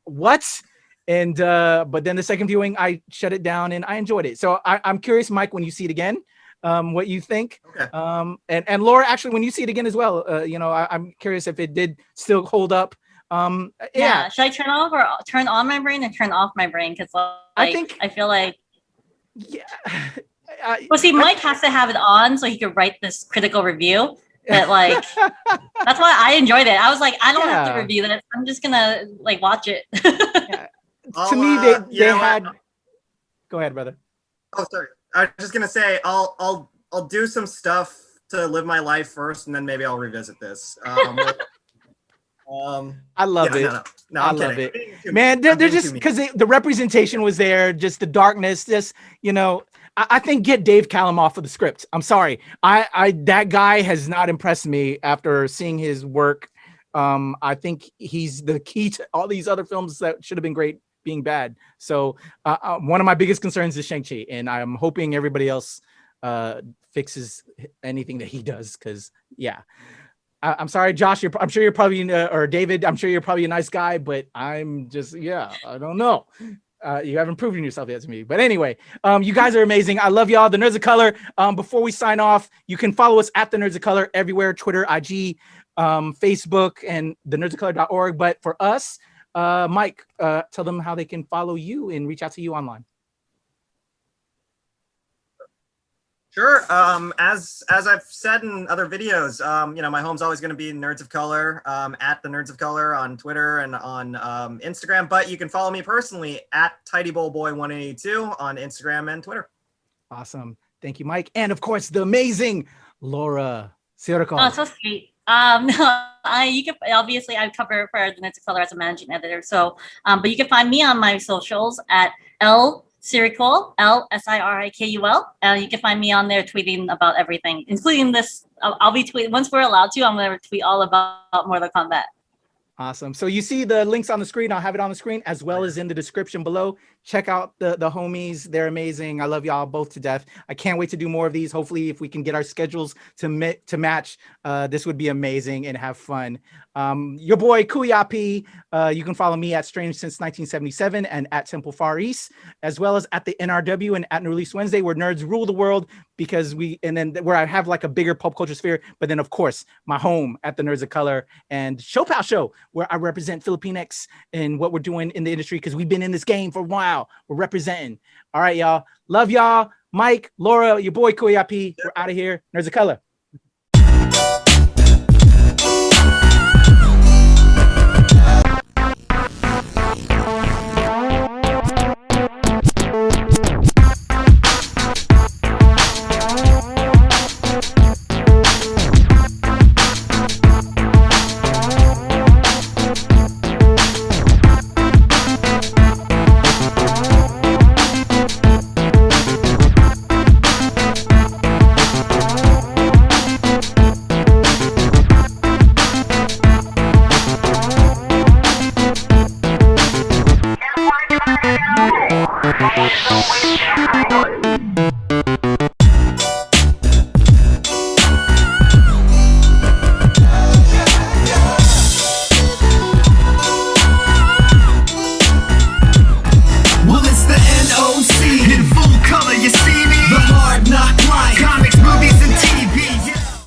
Speaker 1: What? And but then the second viewing, I shut it down and I enjoyed it. So I'm curious, Mike, when you see it again, what you think.
Speaker 2: Okay.
Speaker 1: And Laura, actually, when you see it again as well, you know, I'm curious if it did still hold up.
Speaker 3: Yeah. Should I turn off or turn on my brain and turn off my brain? Because I feel like.
Speaker 1: Yeah.
Speaker 3: Well, see, Mike has to have it on so he could write this critical review. But like, that's why I enjoyed it. I was like, I don't have to review this. I'm just gonna like watch it.
Speaker 1: To me, they had. Go ahead, brother.
Speaker 2: Oh, sorry. I was just gonna say I'll do some stuff to live my life first, and then maybe I'll revisit this.
Speaker 1: I love it.
Speaker 2: No,
Speaker 1: I love it, man. They're just because the representation was there, just the darkness, just, you know. I think get Dave Callum off of the script. I'm sorry. That guy has not impressed me after seeing his work. I think he's the key to all these other films that should have been great being bad. So one of my biggest concerns is Shang-Chi, and I'm hoping everybody else fixes anything that he does. Because I'm sorry, Josh. I'm sure you're probably or David. I'm sure you're probably a nice guy, but I'm just I don't know. You haven't proven yourself yet to me. But anyway, you guys are amazing. I love y'all. The Nerds of Color. Before we sign off, you can follow us at the Nerds of Color everywhere: Twitter, IG, Facebook, and thenerdofcolor.org. But for us, Mike, tell them how they can follow you and reach out to you online.
Speaker 2: Sure. As I've said in other videos, you know, my home's always going to be Nerds of Color, at the Nerds of Color on Twitter and on Instagram. But you can follow me personally at TidyBowlBoy182 on Instagram and Twitter.
Speaker 1: Awesome. Thank you, Mike. And of course, the amazing Laura Circo.
Speaker 3: Oh, so sweet. No, you can obviously I cover for the Nerds of Color as a managing editor. So, but you can find me on my socials at Sirikul, LSIRIKUL. You can find me on there tweeting about everything, including this. I'll be tweeting once we're allowed to. I'm going to tweet all about Mortal Kombat.
Speaker 1: Awesome. So you see the links on the screen. I'll have it on the screen as well as in the description below. Check out the homies. They're amazing. I love y'all both to death. I can't wait to do more of these. Hopefully, if we can get our schedules to match, this would be amazing and have fun. Your boy Kuya P. You can follow me at Strange Since 1977 and at Temple Far East, as well as at the NRW and at New Release Wednesday, where nerds rule the world, because where I have like a bigger pop culture sphere. But then, of course, my home at the Nerds of Color and Showpal Show, where I represent Filipinx and what we're doing in the industry, because we've been in this game for a while. We're representing. All right, y'all. Love y'all. Mike, Laura, your boy Kuya P. We're out of here. Nerds of Color.